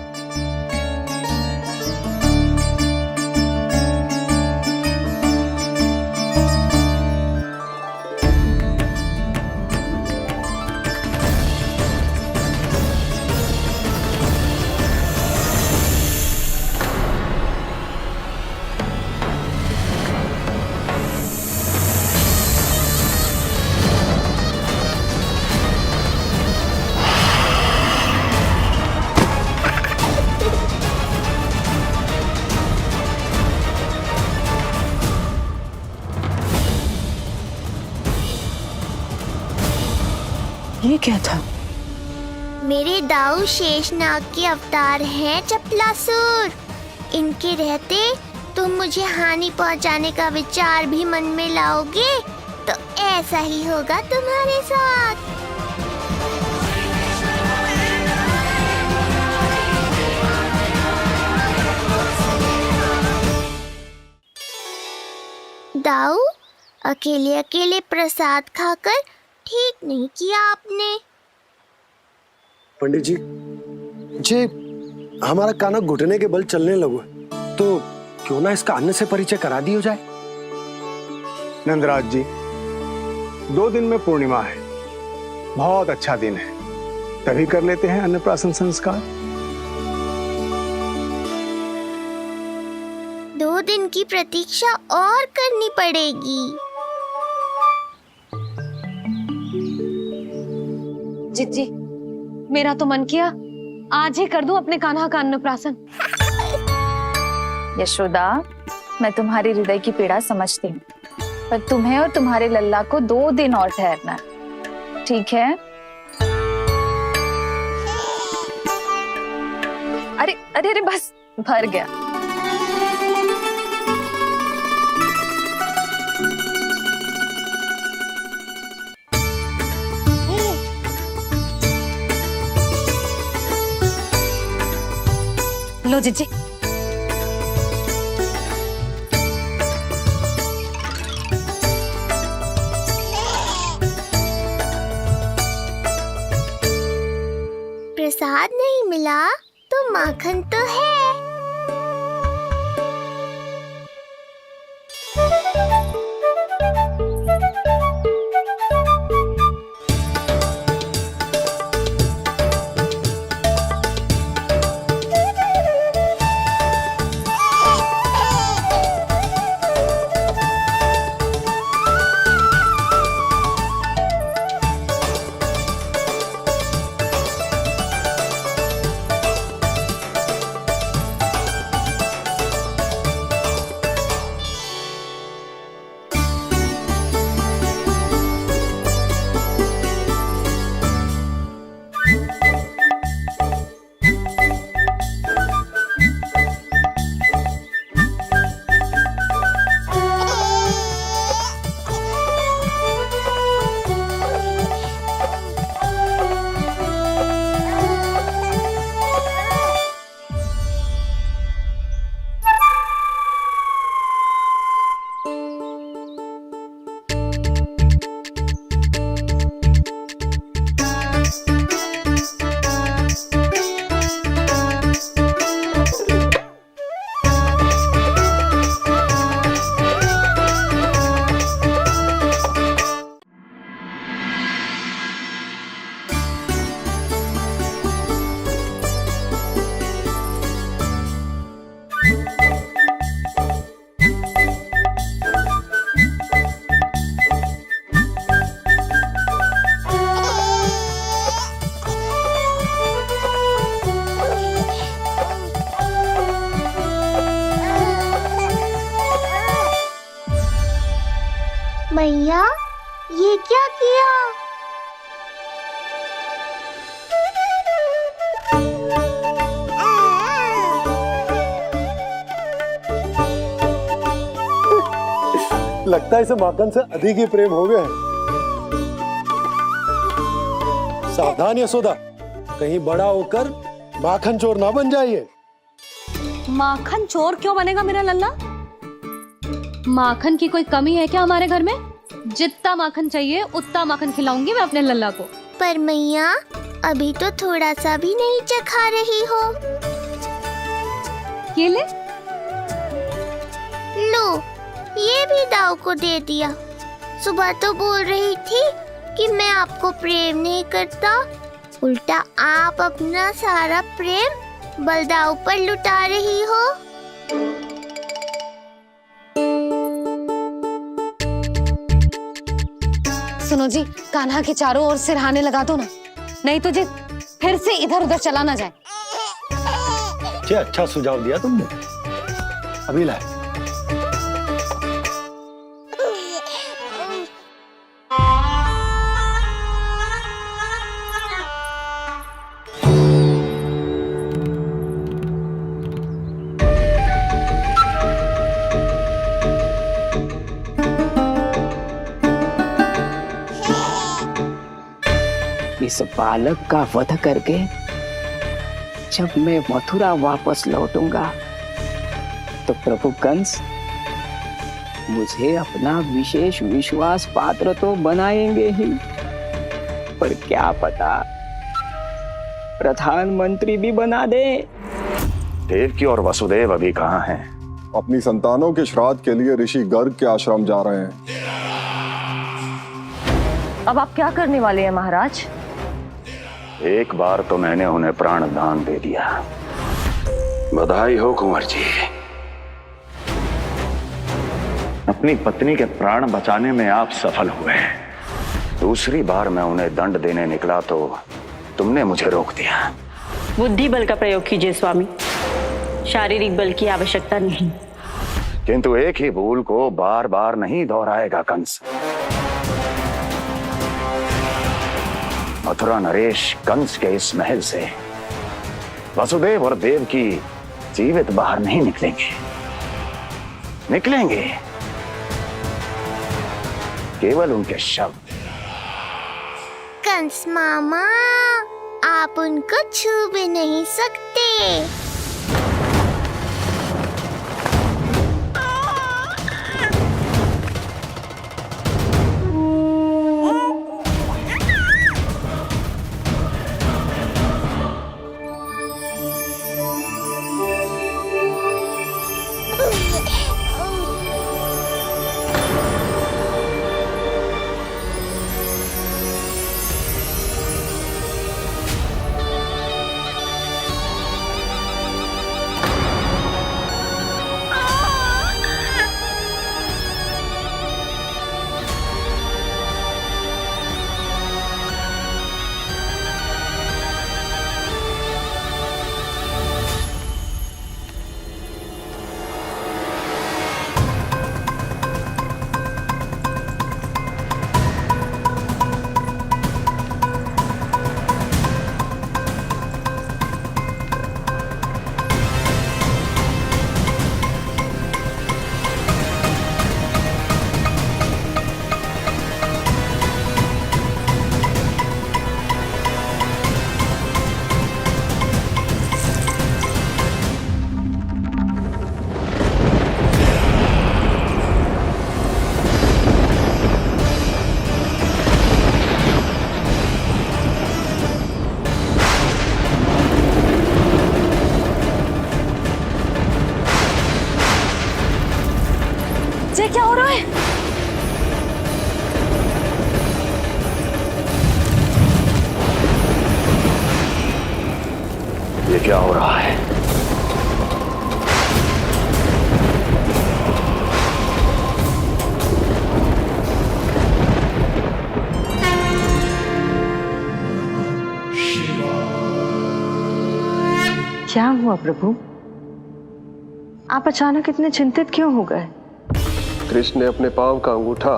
Speaker 6: ये क्या था?
Speaker 1: मेरे दाऊ शेषनाग के अवतार हैं चपलासुर। इनके रहते तुम मुझे हानि पहुंचाने का विचार भी मन में लाओगे तो ऐसा ही होगा तुम्हारे साथ। दाऊ, अकेले अकेले प्रसाद खाकर ठीक नहीं किया आपने।
Speaker 2: पंडित जी, जे हमारा कान्हा घुटने के बल चलने लगो, तो क्यों ना इसका अन्न से परिचय करा दिया जाए।
Speaker 3: नंदराज जी, 2 दिन में पूर्णिमा है, बहुत अच्छा दिन है, तभी कर लेते हैं अन्नप्राशन संस्कार।
Speaker 1: 2 दिन की प्रतीक्षा और करनी पड़ेगी।
Speaker 4: जी, मेरा तो मन किया आज ही कर दूं अपने कान्हा का अन्नप्राशन।
Speaker 6: यशोदा, मैं तुम्हारी हृदय की पीड़ा समझती हूँ, पर तुम्हें और तुम्हारे लल्ला को 2 दिन और ठहरना है, ठीक है? अरे अरे अरे, बस भर गया।
Speaker 4: लो जीजी।
Speaker 1: प्रसाद नहीं मिला तो माखन तो है। मैया, ये क्या किया?
Speaker 2: लगता है इसे माखन से अधिक ही प्रेम हो गया है। सावधान यशोदा, कहीं बड़ा होकर माखन चोर ना बन जाइए।
Speaker 4: माखन चोर क्यों बनेगा मेरा लल्ला? माखन की कोई कमी है क्या हमारे घर में? जितना माखन चाहिए उतना माखन खिलाऊंगी मैं अपने लल्ला को।
Speaker 1: पर मैया, अभी तो थोड़ा सा भी नहीं चखा रही हो।
Speaker 4: ये ले।
Speaker 1: लो, ये भी दाऊ को दे दिया। सुबह तो बोल रही थी कि मैं आपको प्रेम नहीं करता, उल्टा आप अपना सारा प्रेम बलदाऊ पर लुटा रही हो।
Speaker 4: सुनो जी, कान्हा के चारों ओर सिरहाने लगा दो ना, नहीं तो जी फिर से इधर उधर चला ना जाए।
Speaker 2: अच्छा सुझाव दिया तुमने, अभी लाए।
Speaker 13: इस बालक का वध करके जब मैं मथुरा वापस लौटूंगा तो प्रभु कंस मुझे अपना विशेष विश्वास पात्र तो बनाएंगे ही, पर क्या पता प्रधानमंत्री भी बना दे।
Speaker 10: देवकी और वसुदेव अभी कहाँ हैं?
Speaker 11: अपनी संतानों के श्राद्ध के लिए ऋषि गर्ग के आश्रम जा रहे हैं।
Speaker 12: अब आप क्या करने वाले हैं महाराज?
Speaker 10: एक बार तो मैंने उन्हें प्राण दान दे दिया।
Speaker 5: बधाई हो कुंवर जी।
Speaker 10: अपनी पत्नी के प्राण बचाने में आप सफल हुए हैं। दूसरी बार मैं उन्हें दंड देने निकला तो तुमने मुझे रोक दिया।
Speaker 16: बुद्धि बल का प्रयोग कीजिए स्वामी, शारीरिक बल की आवश्यकता नहीं।
Speaker 10: किंतु एक ही भूल को बार बार नहीं दोहराएगा कंस। मथुरा नरेश कंस के इस महल से वसुदेव और देव की जीवित बाहर नहीं निकलेंगे। निकलेंगे केवल उनके शव।
Speaker 1: कंस मामा, आप उनको छू भी नहीं सकते।
Speaker 4: ये क्या हो रहा है?
Speaker 10: ये क्या हो रहा है?
Speaker 12: क्या हुआ प्रभु? आप अचानक इतने चिंतित क्यों हो गए?
Speaker 11: कृष्ण ने अपने पांव का अंगूठा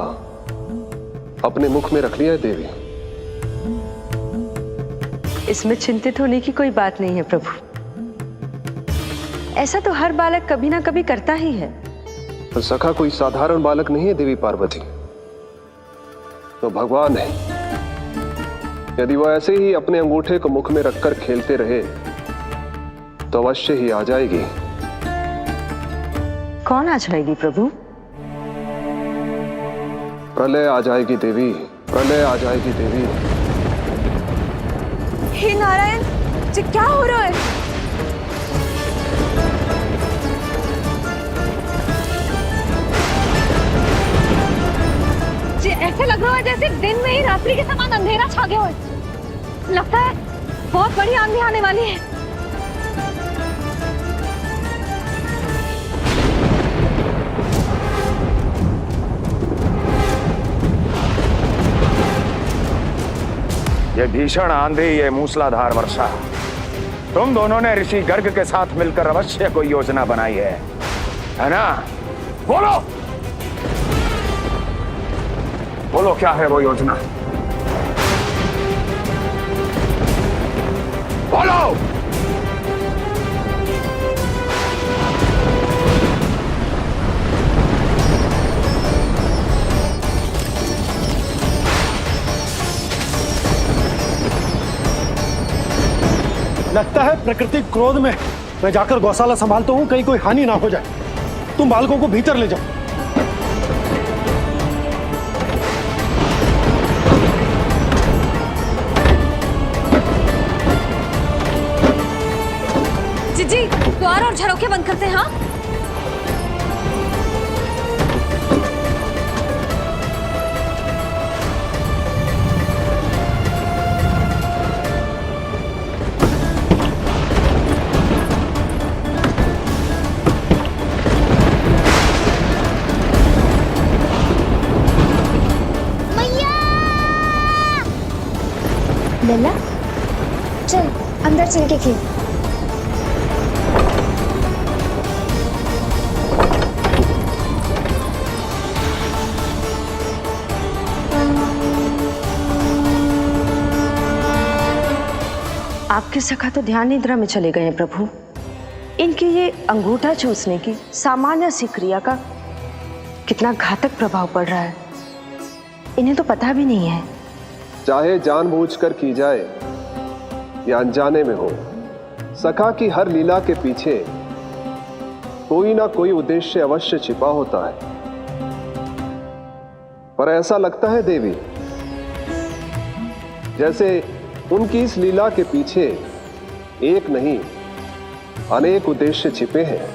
Speaker 11: अपने मुख में रख लिया है देवी।
Speaker 12: इसमें चिंतित होने की कोई बात नहीं है प्रभु। ऐसा तो हर बालक कभी ना कभी करता ही है।
Speaker 11: तो सखा कोई साधारण बालक नहीं है देवी पार्वती, तो भगवान है। यदि वो ऐसे ही अपने अंगूठे को मुख में रखकर खेलते रहे तो अवश्य ही आ जाएगी।
Speaker 12: कौन आ जाएगी प्रभु?
Speaker 11: प्रलय आ जाएगी देवी, प्रलय आ जाएगी देवी।
Speaker 9: हे नारायण, ये क्या हो रहा है?
Speaker 4: ये ऐसे लग रहा है जैसे दिन में ही रात्रि के समान अंधेरा छा गया हो। लगता है बहुत बड़ी आंधी आने वाली है।
Speaker 10: ये भीषण आंधी, ये मूसलाधार वर्षा, तुम दोनों ने ऋषि गर्ग के साथ मिलकर अवश्य कोई योजना बनाई है ना? बोलो बोलो, क्या है वो योजना? बोलो।
Speaker 2: लगता है प्रकृति क्रोध में। मैं जाकर गौशाला संभालता हूँ, कहीं कोई हानि ना हो जाए। तुम बालकों को भीतर ले जाओ।
Speaker 4: जीजी, द्वार और झरोखे बंद करते हैं। हाँ,
Speaker 9: लल्ला, चल अंदर चल के खेल।
Speaker 12: आपके सखा तो ध्यान निद्रा में चले गए हैं प्रभु। इनके ये अंगूठा चूसने की सामान्य सी क्रिया का कितना घातक प्रभाव पड़ रहा है, इन्हें तो पता भी नहीं है।
Speaker 17: चाहे जानबूझकर की जाए या अनजाने में हो, सखा की हर लीला के पीछे कोई ना कोई उद्देश्य अवश्य छिपा होता है। पर ऐसा लगता है देवी, जैसे उनकी इस लीला के पीछे एक नहीं अनेक उद्देश्य छिपे हैं।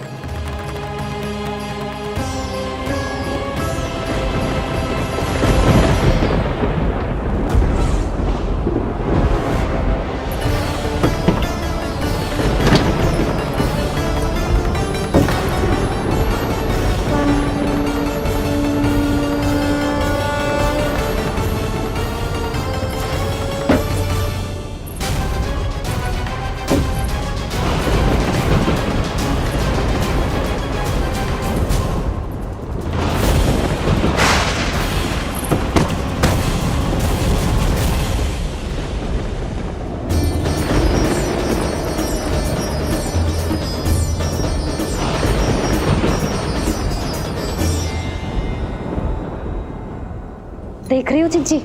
Speaker 4: देख रही हो चिज्जी,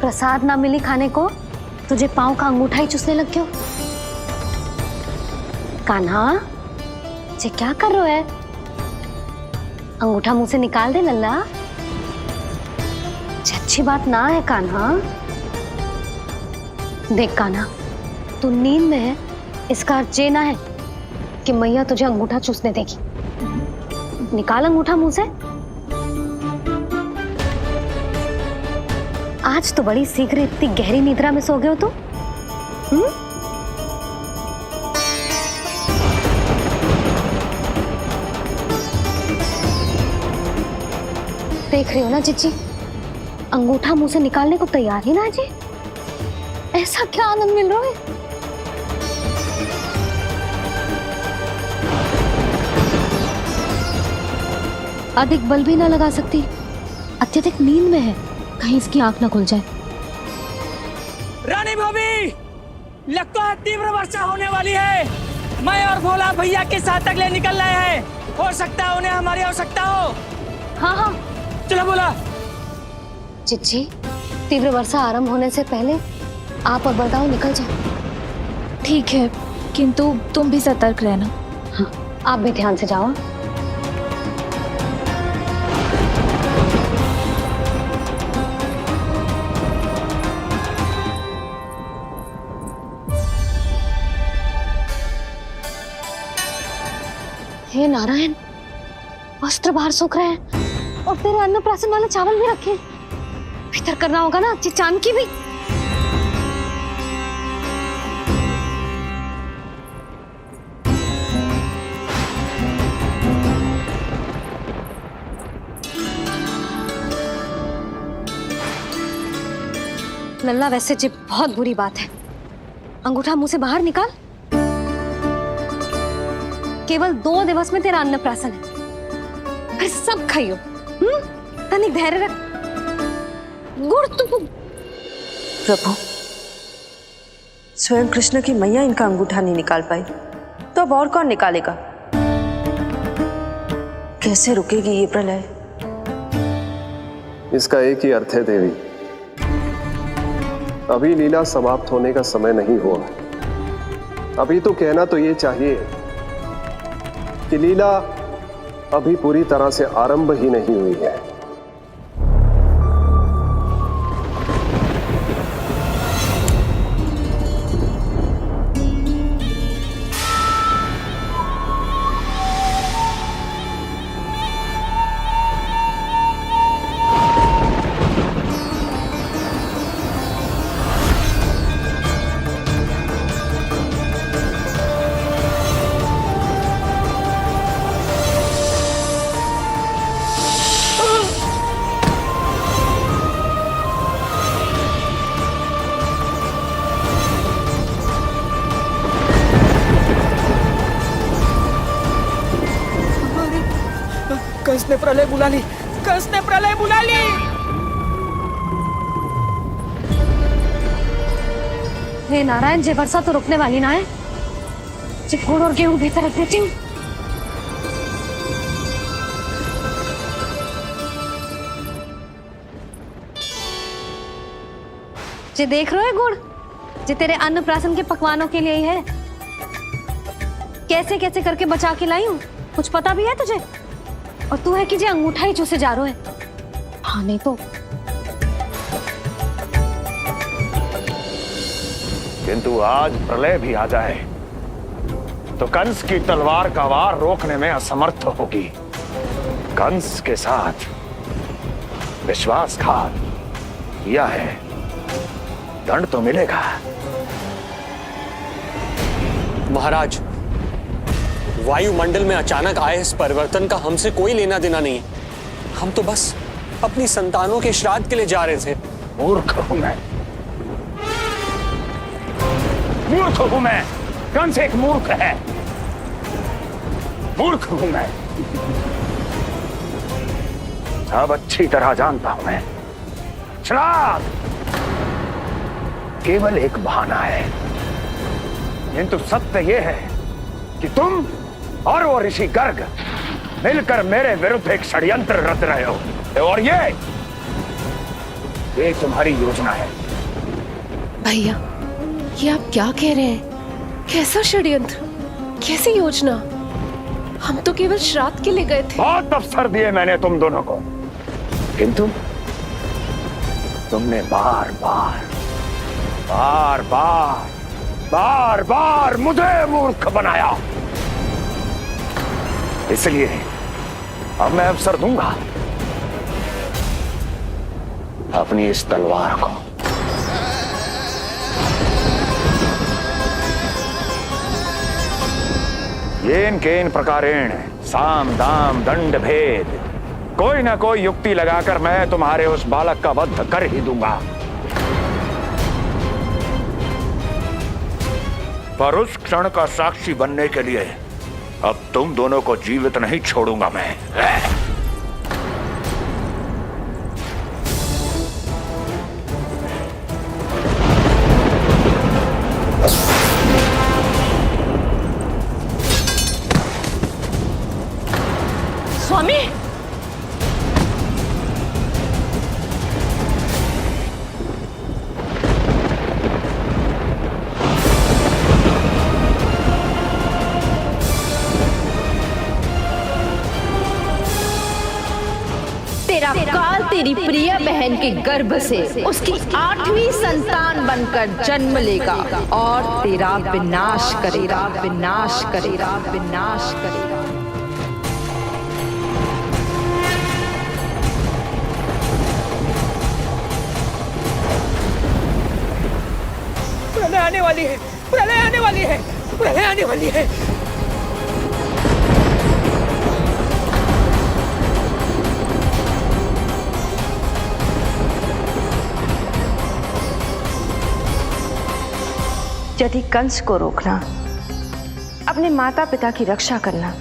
Speaker 4: प्रसाद ना मिली खाने को, तुझे पांव का अंगूठा ही चूसने लग गयो। कान्हा, ये क्या कर रहे है? अंगूठा मुंह से निकाल दे लल्ला। अच्छी बात ना है कान्हा। देख कान्हा, तू नींद में है, इसका अर्थ ये ना है कि मैया तुझे अंगूठा चूसने देगी। निकाल अंगूठा मुंह से। आज तो बड़ी शीघ्र इतनी गहरी निद्रा में सो गए हो तुम। देख रही हो ना चिच्ची, अंगूठा मुंह से निकालने को तैयार ही ना जी। ऐसा क्या आनंद मिल रहा है? अधिक बल भी ना लगा सकती, अत्यधिक नींद में है, कहीं इसकी आंख ना खुल जाए।
Speaker 14: रानी भाभी, लगता है तीव्र वर्षा होने वाली है। मैं और भोला भैया के साथ अगले निकल रहे हैं। हो सकता है उन्हें हमारी आवश्यकता हो।
Speaker 4: हाँ हाँ,
Speaker 14: चलो बोला।
Speaker 4: चिच्ची, तीव्र वर्षा आरंभ होने से पहले आप और बलदाऊ निकल जाओ।
Speaker 6: ठीक है, किंतु तुम भी सतर्क रहना।
Speaker 4: हाँ, आप भी ध्यान से जाओ। हे नारायण, वस्त्र बाहर सूख रहे हैं और तेरे अन्नप्राशन वाले चावल भी रखे हैं। भीतर करना होगा ना चांद की भी। लल्ला, वैसे जी बहुत बुरी बात है। अंगूठा मुंह से बाहर निकाल। केवल 2 दिवस में तेरा अन्नप्राशन है, फिर सब खाइयो। तनिक धैर्य रख। गुड़ तुम।
Speaker 12: प्रभु, स्वयं कृष्ण की मैया इनका अंगूठा नहीं निकाल पाई, तो अब और कौन निकालेगा? कैसे रुकेगी ये प्रलय?
Speaker 17: इसका एक ही अर्थ है देवी, अभी लीला समाप्त होने का समय नहीं हुआ। अभी तो कहना तो ये चाहिए कि लीला अभी पूरी तरह से आरंभ ही नहीं हुई है।
Speaker 14: कंस ने प्रलय बुला ली, कंस ने प्रलय बुला ली।
Speaker 4: हे नारायण, जे वर्षा तो रुकने वाली ना है। मुझे गुड़ और गेहूं भीतर रख देती हूँ। जे देख रहे हो गुड़, जे तेरे अन्नप्राशन के पकवानों के लिए ही है। कैसे कैसे करके बचा के लाई हूँ, कुछ पता भी है तुझे? और तू है कि जे अंगूठा ही चूसे जा रहा है। हाँ नहीं तो।
Speaker 10: किंतु आज प्रलय भी आ जाए तो कंस की तलवार का वार रोकने में असमर्थ होगी। कंस के साथ विश्वासघात किया है, दंड तो मिलेगा।
Speaker 18: महाराज, वायुमंडल में अचानक आए इस परिवर्तन का हमसे कोई लेना देना नहीं है। हम तो बस अपनी संतानों के श्राद्ध के लिए जा रहे थे।
Speaker 10: मूर्ख हूं मैं, मूर्ख हूं मैं। कंस एक मूर्ख है, मूर्ख हूं मैं। अब अच्छी तरह जानता हूं मैं, श्राद्ध केवल एक बहाना है। किंतु सत्य यह है कि तुम और वो ऋषि गर्ग मिलकर मेरे विरुद्ध एक षड्यंत्र रच रहे हो, और ये तुम्हारी योजना है।
Speaker 19: भैया, ये आप क्या कह रहे हैं? कैसा षड्यंत्र, कैसी योजना? हम तो केवल श्राद्ध के लिए गए थे।
Speaker 10: बहुत अवसर दिए मैंने तुम दोनों को, किंतु तुमने बार बार बार बार बार बार मुझे मूर्ख बनाया। इसलिए अब मैं अवसर दूंगा अपनी इस तलवार को। येन केन प्रकारेण साम दाम दंड भेद, कोई ना कोई युक्ति लगाकर मैं तुम्हारे उस बालक का वध कर ही दूंगा। पर उस क्षण का साक्षी बनने के लिए अब तुम दोनों को जीवित नहीं छोड़ूंगा मैं।
Speaker 19: स्वामी,
Speaker 9: तेरा काल तेरी प्रिय बहन के गर्भ से उसकी 8वीं संतान बनकर जन्म लेगा और तेरा विनाश करेगा, विनाश करेगा, विनाश करेगा।
Speaker 14: प्रलय आने वाली है, प्रलय आने वाली है, प्रलय आने वाली है।
Speaker 20: यदि कंस को रोकना, अपने माता पिता की रक्षा करना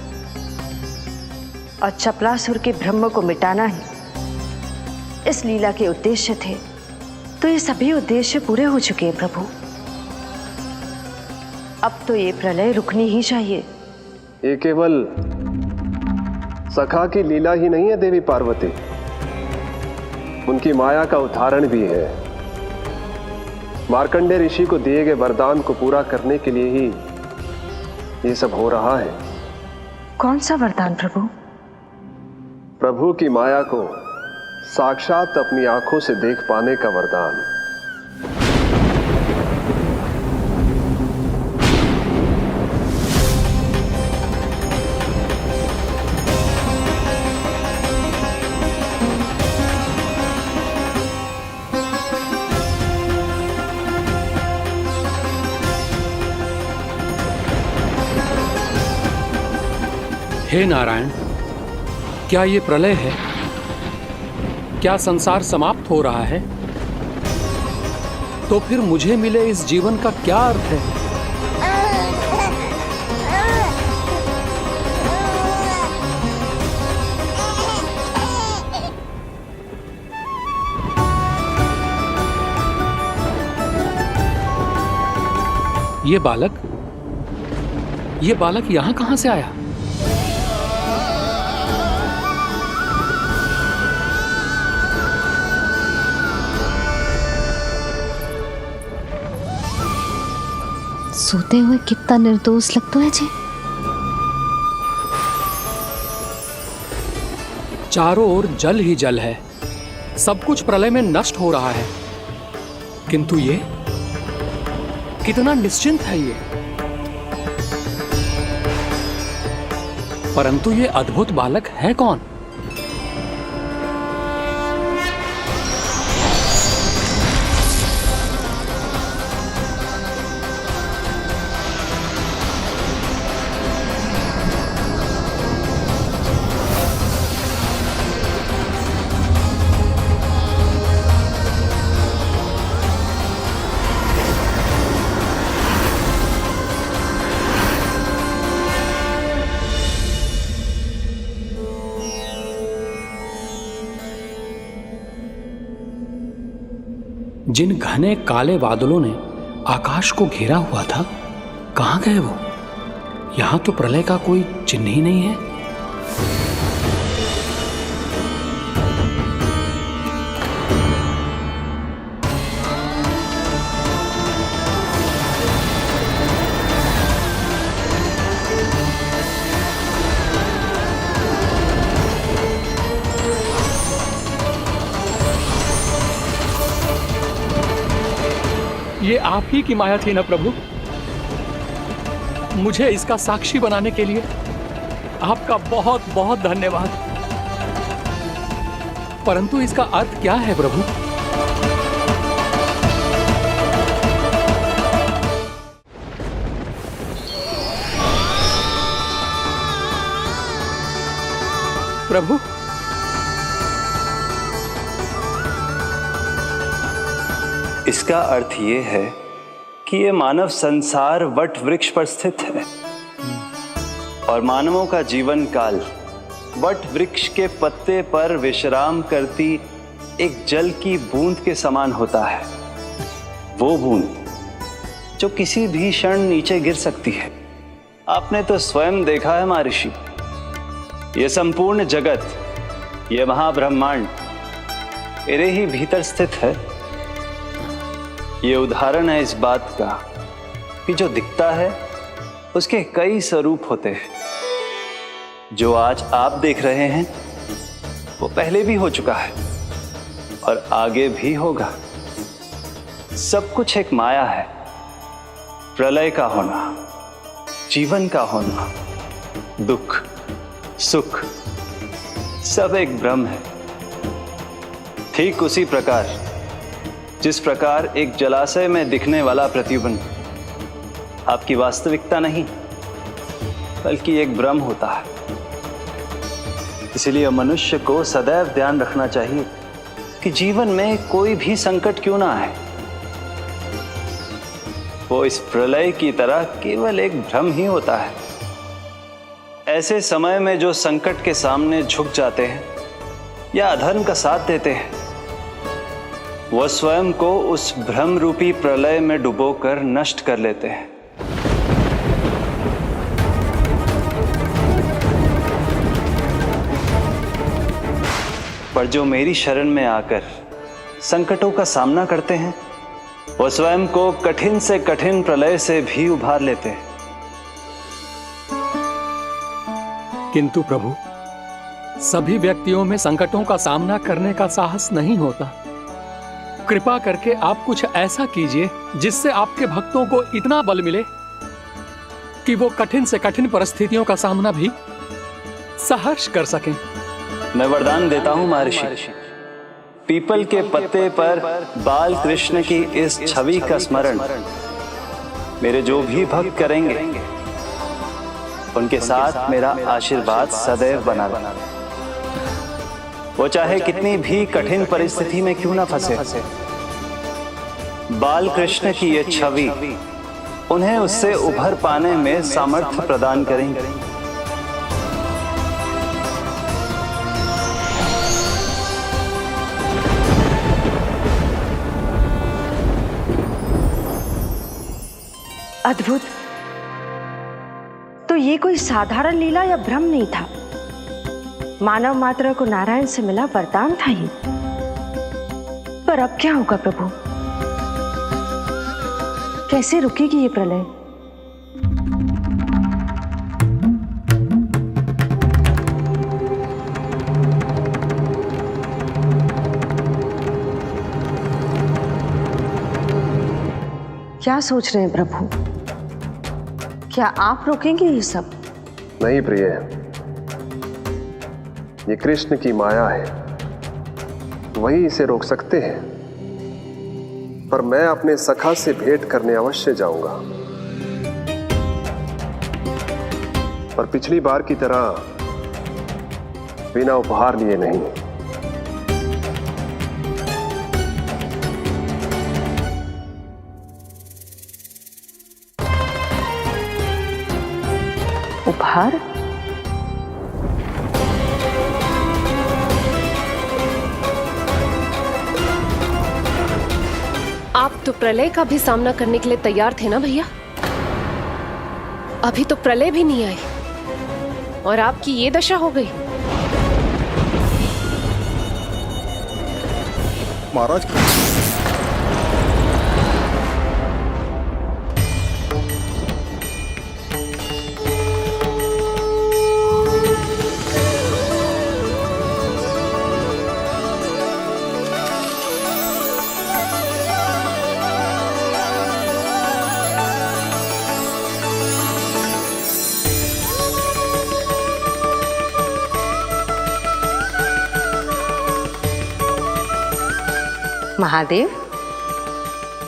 Speaker 20: और चपलासुर के ब्रह्म को मिटाना ही इस लीला के उद्देश्य थे, तो ये सभी उद्देश्य पूरे हो चुके हैं प्रभु। अब तो ये प्रलय रुकनी ही चाहिए।
Speaker 17: ये केवल सखा की लीला ही नहीं है देवी पार्वती, उनकी माया का उदाहरण भी है। मार्कंडेय ऋषि को दिए गए वरदान को पूरा करने के लिए ही ये सब हो रहा है।
Speaker 20: कौन सा वरदान प्रभु?
Speaker 17: प्रभु की माया को साक्षात अपनी आंखों से देख पाने का वरदान।
Speaker 21: हे नारायण, क्या ये प्रलय है? क्या संसार समाप्त हो रहा है? तो फिर मुझे मिले इस जीवन का क्या अर्थ है? ये बालक ये बालक यहाँ कहाँ से आया?
Speaker 4: सोते हुए कितना निर्दोष लगता है जी।
Speaker 21: चारों ओर जल ही जल है, सब कुछ प्रलय में नष्ट हो रहा है, किंतु ये कितना निश्चिंत है ये। परंतु ये अद्भुत बालक है कौन? जिन घने काले बादलों ने आकाश को घेरा हुआ था, कहां गए वो? यहां तो प्रलय का कोई चिन्ह ही नहीं है। ये आप ही की माया थी ना प्रभु? मुझे इसका साक्षी बनाने के लिए आपका बहुत बहुत धन्यवाद। परंतु इसका अर्थ क्या है प्रभु? प्रभु,
Speaker 7: इसका अर्थ ये है कि ये मानव संसार वट वृक्ष पर स्थित है और मानवों का जीवन काल वट वृक्ष के पत्ते पर विश्राम करती एक जल की बूंद के समान होता है। वो बूंद जो किसी भी क्षण नीचे गिर सकती है। आपने तो स्वयं देखा है महर्षि, ये संपूर्ण जगत, ये महाब्रह्मांड मेरे ही भीतर स्थित है। ये उदाहरण है इस बात का कि जो दिखता है उसके कई स्वरूप होते हैं। जो आज आप देख रहे हैं वो पहले भी हो चुका है और आगे भी होगा। सब कुछ एक माया है। प्रलय का होना, जीवन का होना, दुख, सुख, सब एक भ्रम है। ठीक उसी प्रकार जिस प्रकार एक जलाशय में दिखने वाला प्रतिबिंब आपकी वास्तविकता नहीं बल्कि एक भ्रम होता है। इसलिए मनुष्य को सदैव ध्यान रखना चाहिए कि जीवन में कोई भी संकट क्यों ना आए, वो इस प्रलय की तरह केवल एक भ्रम ही होता है। ऐसे समय में जो संकट के सामने झुक जाते हैं या अधर्म का साथ देते हैं, वो स्वयं को उस भ्रम रूपी प्रलय में डुबोकर नष्ट कर लेते हैं। पर जो मेरी शरण में आकर संकटों का सामना करते हैं, वो स्वयं को कठिन से कठिन प्रलय से भी उभार लेते हैं।
Speaker 21: किंतु प्रभु, सभी व्यक्तियों में संकटों का सामना करने का साहस नहीं होता। कृपा करके आप कुछ ऐसा कीजिए जिससे आपके भक्तों को इतना बल मिले कि वो कठिन से कठिन परिस्थितियों का सामना भी सहर्ष कर सकें।
Speaker 7: मैं वरदान देता हूं महर्षि, पीपल के पत्ते पर बाल कृष्ण की इस छवि का स्मरण मेरे जो भी भक्त करेंगे उनके साथ मेरा आशीर्वाद सदैव बना रहना। वो चाहे कितनी भी कठिन परिस्थिति में क्यों ना फंसे, बाल कृष्ण की ये छवि उन्हें उससे उभर पाने में सामर्थ्य प्रदान करेंगे।
Speaker 20: अद्भुत। ये कोई साधारण लीला या भ्रम नहीं था। मानव मात्र को नारायण से मिला वरदान था ये। पर अब क्या होगा प्रभु? कैसे रुकेगी ये प्रलय? क्या सोच रहे हैं प्रभु? क्या आप रोकेंगे ये सब?
Speaker 17: नहीं प्रिय, ये कृष्ण की माया है, वही इसे रोक सकते हैं। पर मैं अपने सखा से भेंट करने अवश्य जाऊंगा। पर पिछली बार की तरह बिना उपहार लिए नहीं।
Speaker 20: उपहार?
Speaker 19: आप तो प्रलय का भी सामना करने के लिए तैयार थे ना भैया? अभी तो प्रलय भी नहीं आई और आपकी ये दशा हो गई।
Speaker 11: महाराज
Speaker 20: महादेव,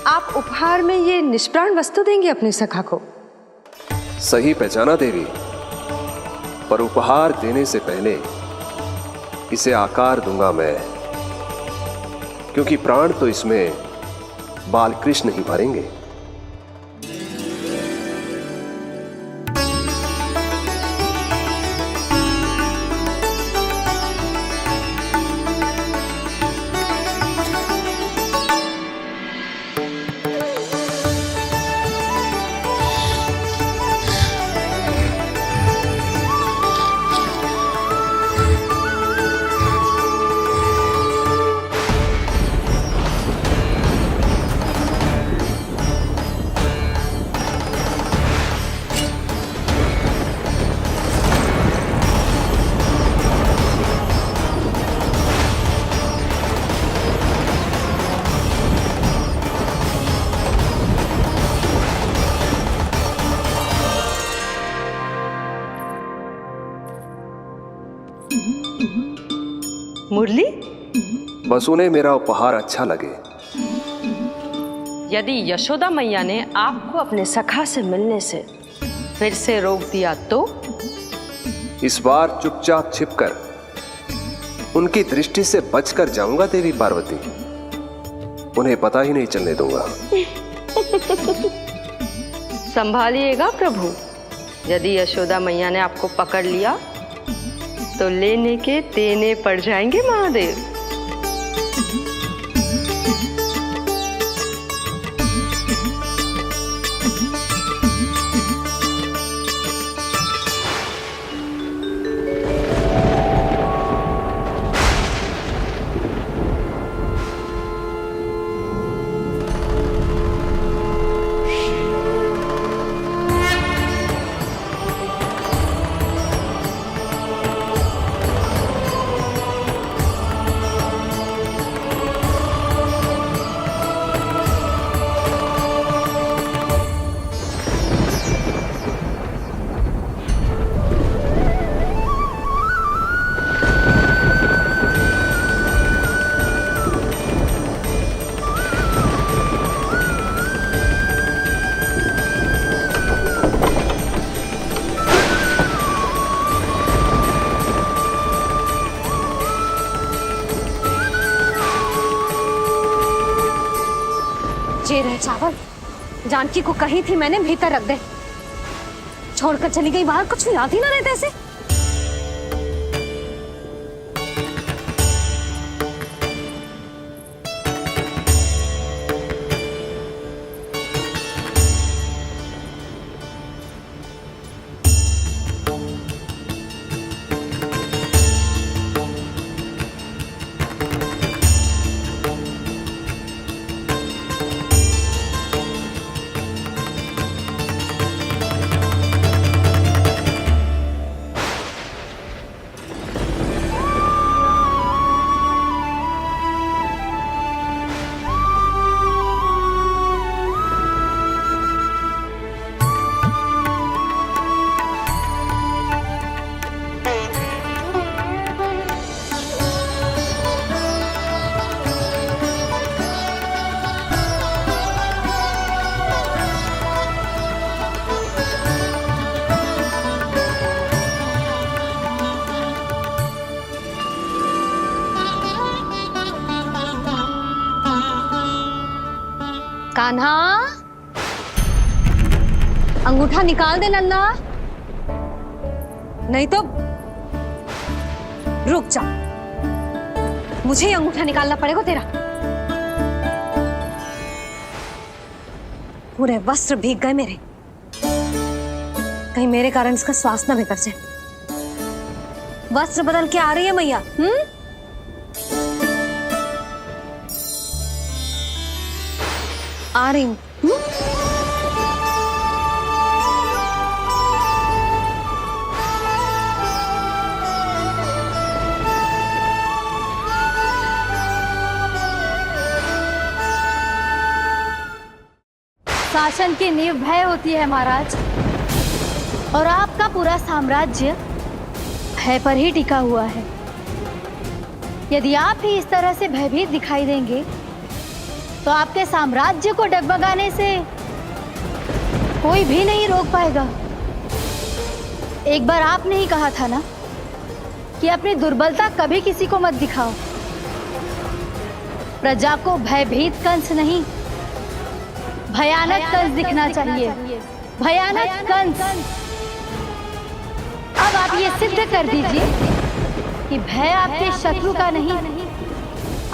Speaker 20: आप उपहार में ये निष्प्राण वस्तु देंगे अपने सखा को?
Speaker 17: सही पहचाना देवी, पर उपहार देने से पहले इसे आकार दूंगा मैं, क्योंकि प्राण तो इसमें बाल कृष्ण ही भरेंगे।
Speaker 20: मुरली?
Speaker 17: बस उन्हें मेरा उपहार अच्छा लगे।
Speaker 20: यदि यशोदा मैया ने आपको अपने सखा से मिलने से फिर से रोक दिया तो?
Speaker 17: इस बार चुपचाप छिपकर उनकी दृष्टि से बचकर जाऊंगा देवी पार्वती। उन्हें पता ही नहीं चलने दूंगा।
Speaker 20: संभालिएगा प्रभु, यदि यशोदा मैया ने आपको पकड़ लिया तो लेने के देने पड़ जाएंगे महादेव।
Speaker 4: जे रहे चावल, जानकी को कही थी मैंने भीतर रख दे, छोड़कर चली गई बाहर, कुछ याद ही ना रहते ऐसे। कान्हा, अंगूठा निकाल दे लल्ला, नहीं तो रुक जा, मुझे ही अंगूठा निकालना पड़ेगा तेरा। पूरे वस्त्र भीग गए मेरे, कहीं मेरे कारण इसका श्वास ना बिगड़ जाए। वस्त्र बदल के आ रही है मैया। आ रही हूं।
Speaker 8: शासन की नींव भय होती है महाराज, और आपका पूरा साम्राज्य भय पर ही टिका हुआ है। यदि आप ही इस तरह से भयभीत दिखाई देंगे तो आपके साम्राज्य को डगमगाने से कोई भी नहीं रोक पाएगा। एक बार आपने ही कहा था ना कि अपनी दुर्बलता कभी किसी को मत दिखाओ। प्रजा को भयभीत कंस नहीं, भयानक कंस दिखना चाहिए, भयानक कंस। अब आप ये सिद्ध कर दीजिए कि भय आपके शत्रु का नहीं,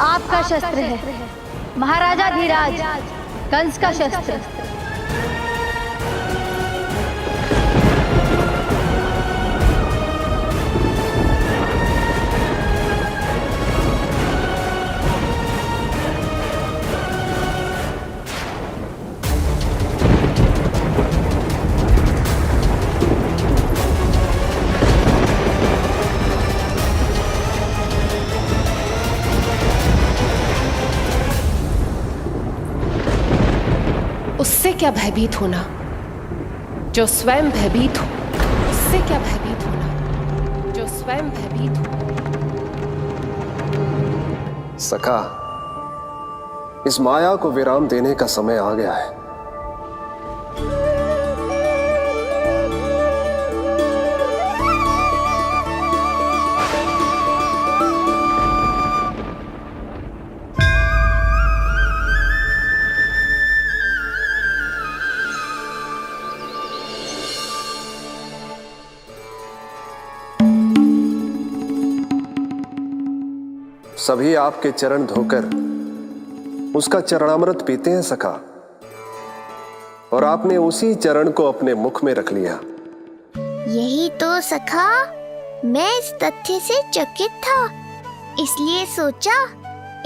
Speaker 8: आपका शस्त्र है, महाराजा धीराज, कंस का शस्त्र।
Speaker 19: उससे क्या भयभीत होना, जो स्वयं भयभीत हो। उससे क्या भयभीत होना, जो स्वयं भयभीत हो।
Speaker 17: सखा, इस माया को विराम देने का समय आ गया है। सभी आपके चरण धोकर उसका चरणामृत पीते हैं सखा, और आपने उसी चरण को अपने मुख में रख लिया।
Speaker 1: यही तो सखा, मैं इस तथ्य से चकित था, इसलिए सोचा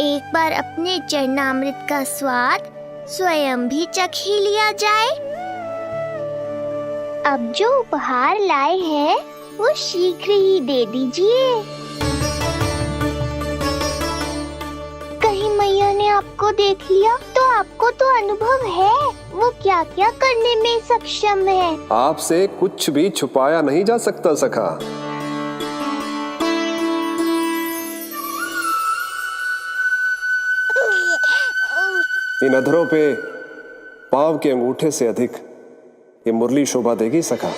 Speaker 1: एक बार अपने चरणामृत का स्वाद स्वयं भी चख ही लिया जाए। अब जो उपहार लाए हैं वो शीघ्र ही दे दीजिए। कहीं मैया ने आपको देख लिया तो आपको तो अनुभव है वो क्या क्या करने में सक्षम है।
Speaker 17: आपसे कुछ भी छुपाया नहीं जा सकता सखा। इन अधरों पे पांव के अंगूठे से अधिक ये मुरली शोभा देगी सखा।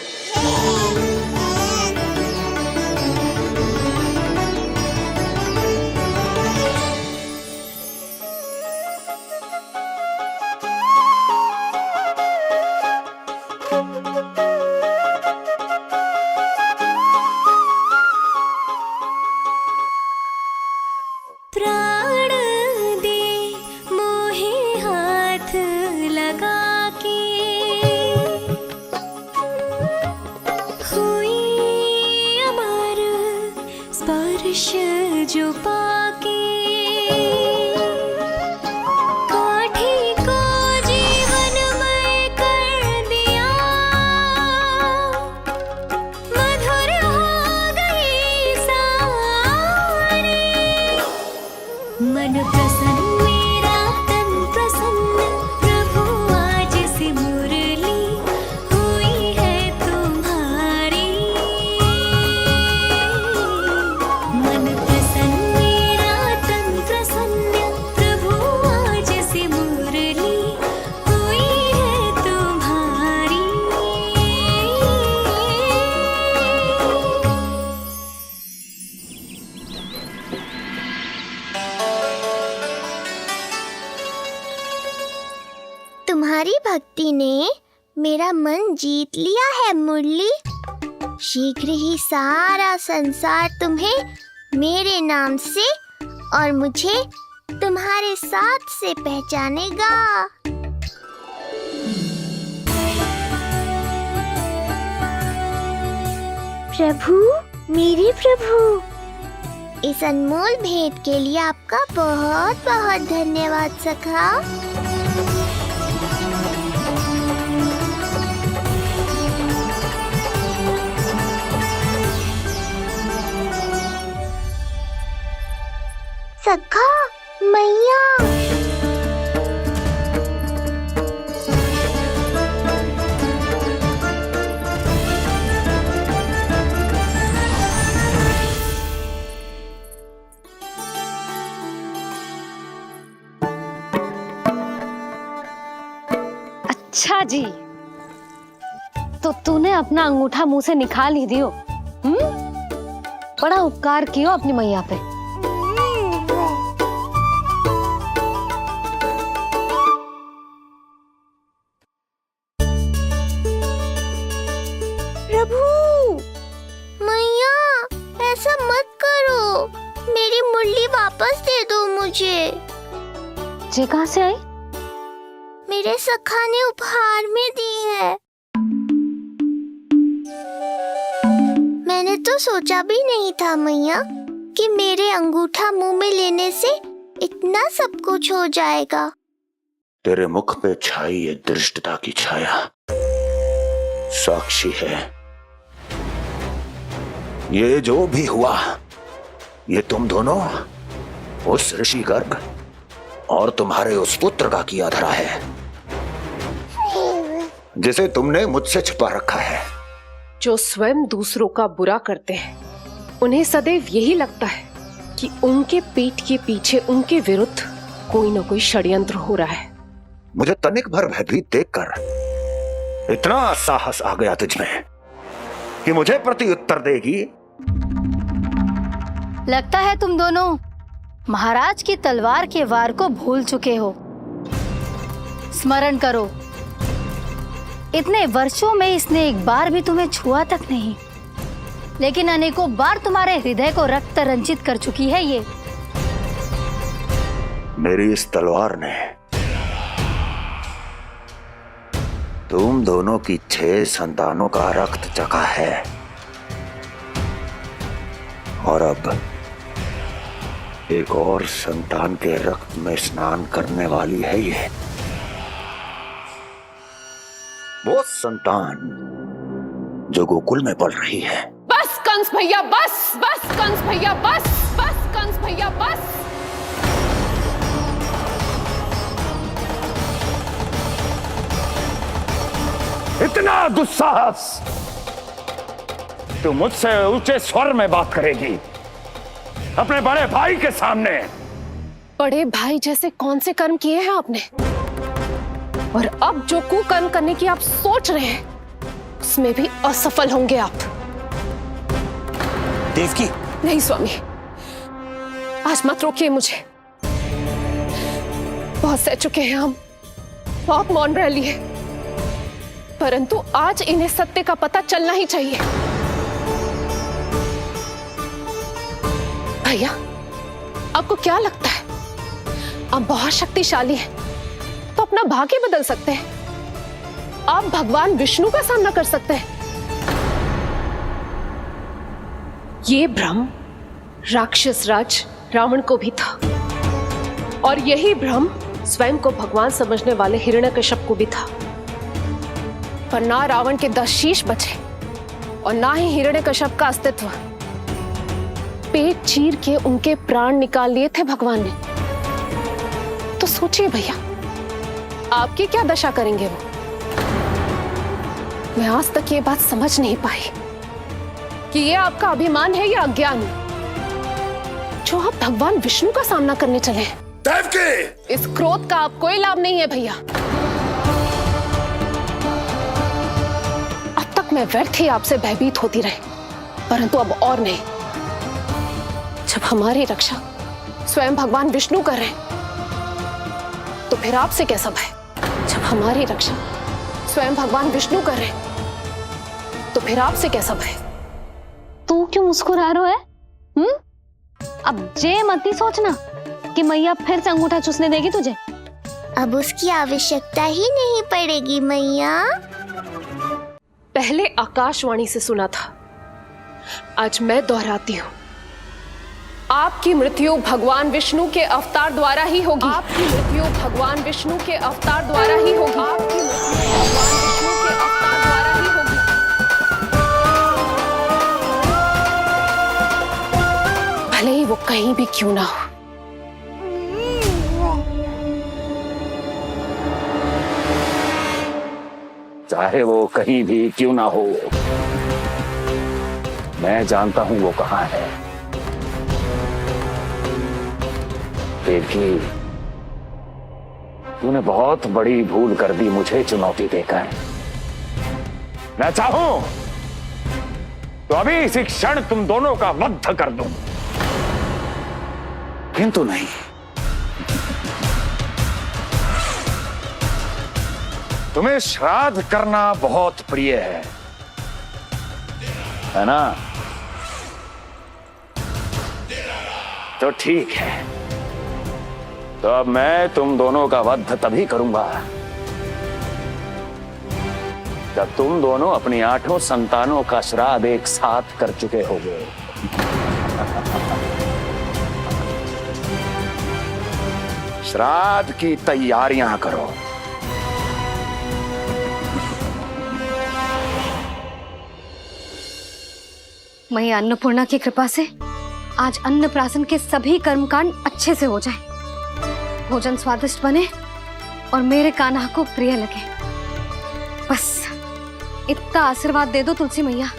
Speaker 22: मन प्रसन्न मेरा तन प्रसन्न।
Speaker 1: तुम्हारी भक्ति ने मेरा मन जीत लिया है मुरली। शीघ्र ही सारा संसार तुम्हें मेरे नाम से और मुझे तुम्हारे साथ से पहचानेगा। प्रभु, मेरे प्रभु, इस अनमोल भेंट के लिए आपका बहुत बहुत धन्यवाद सखा। सखा, मैया।
Speaker 4: अच्छा जी, तो तूने अपना अंगूठा मुंह से निकाल ही दियो। बड़ा उपकार कियो अपनी मैया पे।
Speaker 1: प्रभु, मैया, ऐसा मत करो। मेरी मुरली वापस दे दो मुझे।
Speaker 4: ये कहाँ से आई?
Speaker 1: मेरे सखा ने उपहार में दी है। मैंने तो सोचा भी नहीं था मैया कि मेरे अंगूठा मुंह में लेने से इतना सब कुछ हो जाएगा।
Speaker 10: तेरे मुख पे छाई ये दृष्टता की छाया साक्षी है। ये जो भी हुआ, ये तुम दोनों, उस ऋषि गर्ग और तुम्हारे उस पुत्र का किया धरा है, जिसे तुमने मुझसे छुपा रखा है।
Speaker 19: जो स्वयं दूसरों का बुरा करते हैं, उन्हें सदैव यही लगता है कि उनके पीठ के पीछे उनके विरुद्ध कोई न कोई षड्यंत्र हो रहा है।
Speaker 10: मुझे तनिक भर भयभीत देखकर इतना साहस आ गया तुझमें कि मुझे प्रति उत्तर देगी।
Speaker 8: लगता है तुम दोनों महाराज की तलवार के वार को भूल चुके हो। स्मरण करो, इतने वर्षों में इसने एक बार भी तुम्हें छुआ तक नहीं, लेकिन अनेकों बार तुम्हारे हृदय को रक्त रंजित कर चुकी है ये।
Speaker 10: मेरी इस तलवार ने तुम दोनों की 6 संतानों का रक्त चखा है, और अब एक और संतान के रक्त में स्नान करने वाली है ये। वो संतान जो गोकुल में पल रही है।
Speaker 19: बस कंस भैया, बस बस कंस भैया, बस बस कंस भैया, बस।
Speaker 10: इतना दुस्साहस तू मुझसे ऊंचे स्वर में बात करेगी अपने बड़े भाई के सामने?
Speaker 19: बड़े भाई जैसे कौन से कर्म किए हैं आपने? और अब जो कुकर्म करने की आप सोच रहे हैं, उसमें भी असफल होंगे आप।
Speaker 18: देवकी,
Speaker 19: नहीं स्वामी, आज मत रोकिए मुझे। बहुत सह चुके हैं हम, आप मौन रह लिए, परंतु आज इन्हें सत्य का पता चलना ही चाहिए। भैया, आपको क्या लगता है आप बहुत शक्तिशाली हैं, तो अपना भाग्य बदल सकते हैं? आप भगवान विष्णु का सामना कर सकते हैं। ये भ्रम राक्षस राज रावण को भी था, और यही भ्रम स्वयं को भगवान समझने वाले हिरण्यकश्यप को भी था। पर ना रावण के 10 शीश बचे और ना ही हिरण्यकश्यप का अस्तित्व। पेट चीर के उनके प्राण निकाल लिए थे भगवान ने। तो सोचिए भैया, आपकी क्या दशा करेंगे वो? मैं आज तक ये बात समझ नहीं पाई कि ये आपका अभिमान है या अज्ञान, जो आप भगवान विष्णु का सामना करने चले हैं। देवकी! इस क्रोध का आप कोई लाभ नहीं है भैया। अब तक मैं व्यर्थ ही आपसे भयभीत होती रही, परंतु अब और नहीं। जब हमारी रक्षा स्वयं भगवान विष्णु कर रहे हैं, तो फिर आपसे कैसा भय, जब हमारी रक्षा स्वयं भगवान विष्णु कर रहे, तो फिर आपसे कैसा भय?
Speaker 4: तू क्यों मुस्कुरा रहा है? अब जे मत ही सोचना कि मैया फिर से अंगूठा चूसने देगी तुझे।
Speaker 1: अब उसकी आवश्यकता ही नहीं पड़ेगी मैया।
Speaker 19: पहले आकाशवाणी से सुना था, आज मैं दोहराती हूँ, आपकी मृत्यु भगवान विष्णु के अवतार द्वारा ही होगी। आपकी मृत्यु भगवान विष्णु के अवतार द्वारा ही होगी। आपकी मृत्यु भगवान विष्णु के अवतार द्वारा ही होगी। भले ही वो कहीं भी क्यों ना हो।
Speaker 10: चाहे वो कहीं भी क्यों ना हो, मैं जानता हूं वो कहां है। देवकी, तूने बहुत बड़ी भूल कर दी मुझे चुनौती देकर। मैं चाहूं तो अभी इसी क्षण तुम दोनों का वध कर दूं, किंतु नहीं। तुम्हें श्राद्ध करना बहुत प्रिय है ना? तो ठीक है, तो अब मैं तुम दोनों का वध तभी करूंगा जब तुम दोनों अपनी 8 संतानों का श्राद्ध एक साथ कर चुके होगे। श्राद्ध की तैयारियां करो।
Speaker 4: मैया अन्नपूर्णा की कृपा से आज अन्नप्राशन के सभी कर्मकांड अच्छे से हो जाए, भोजन स्वादिष्ट बने और मेरे कान्हा को प्रिय लगे। बस इतना आशीर्वाद दे दो तुलसी मैया।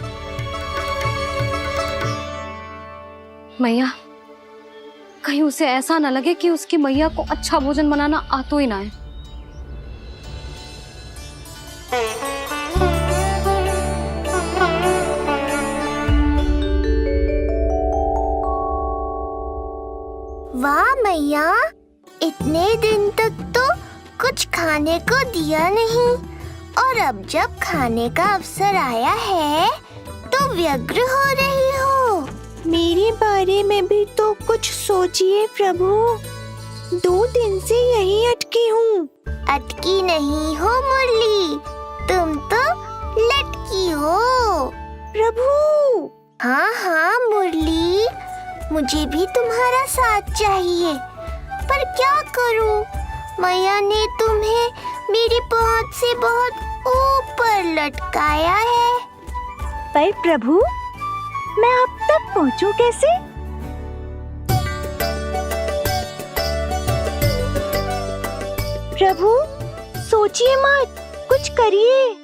Speaker 4: मैया, कहीं उसे ऐसा ना लगे कि उसकी मैया को अच्छा भोजन बनाना आता ही ना है।
Speaker 1: वाह मैया, इतने दिन तक तो कुछ खाने को दिया नहीं, और अब जब खाने का अवसर आया है तो व्यग्र हो रही हो। मेरे बारे में भी तो कुछ सोचिए प्रभु। 2 दिन से यहीं अटकी हूँ। अटकी नहीं हो मुरली, तुम तो लटकी हो प्रभु। हाँ हाँ मुरली, मुझे भी तुम्हारा साथ चाहिए, पर क्या करूं? मैया ने तुम्हें मेरी पहुंच से बहुत ऊपर लटकाया है।
Speaker 15: पर प्रभु, मैं अब तक पहुंचूं कैसे? प्रभु, सोचिए मत, कुछ करिए।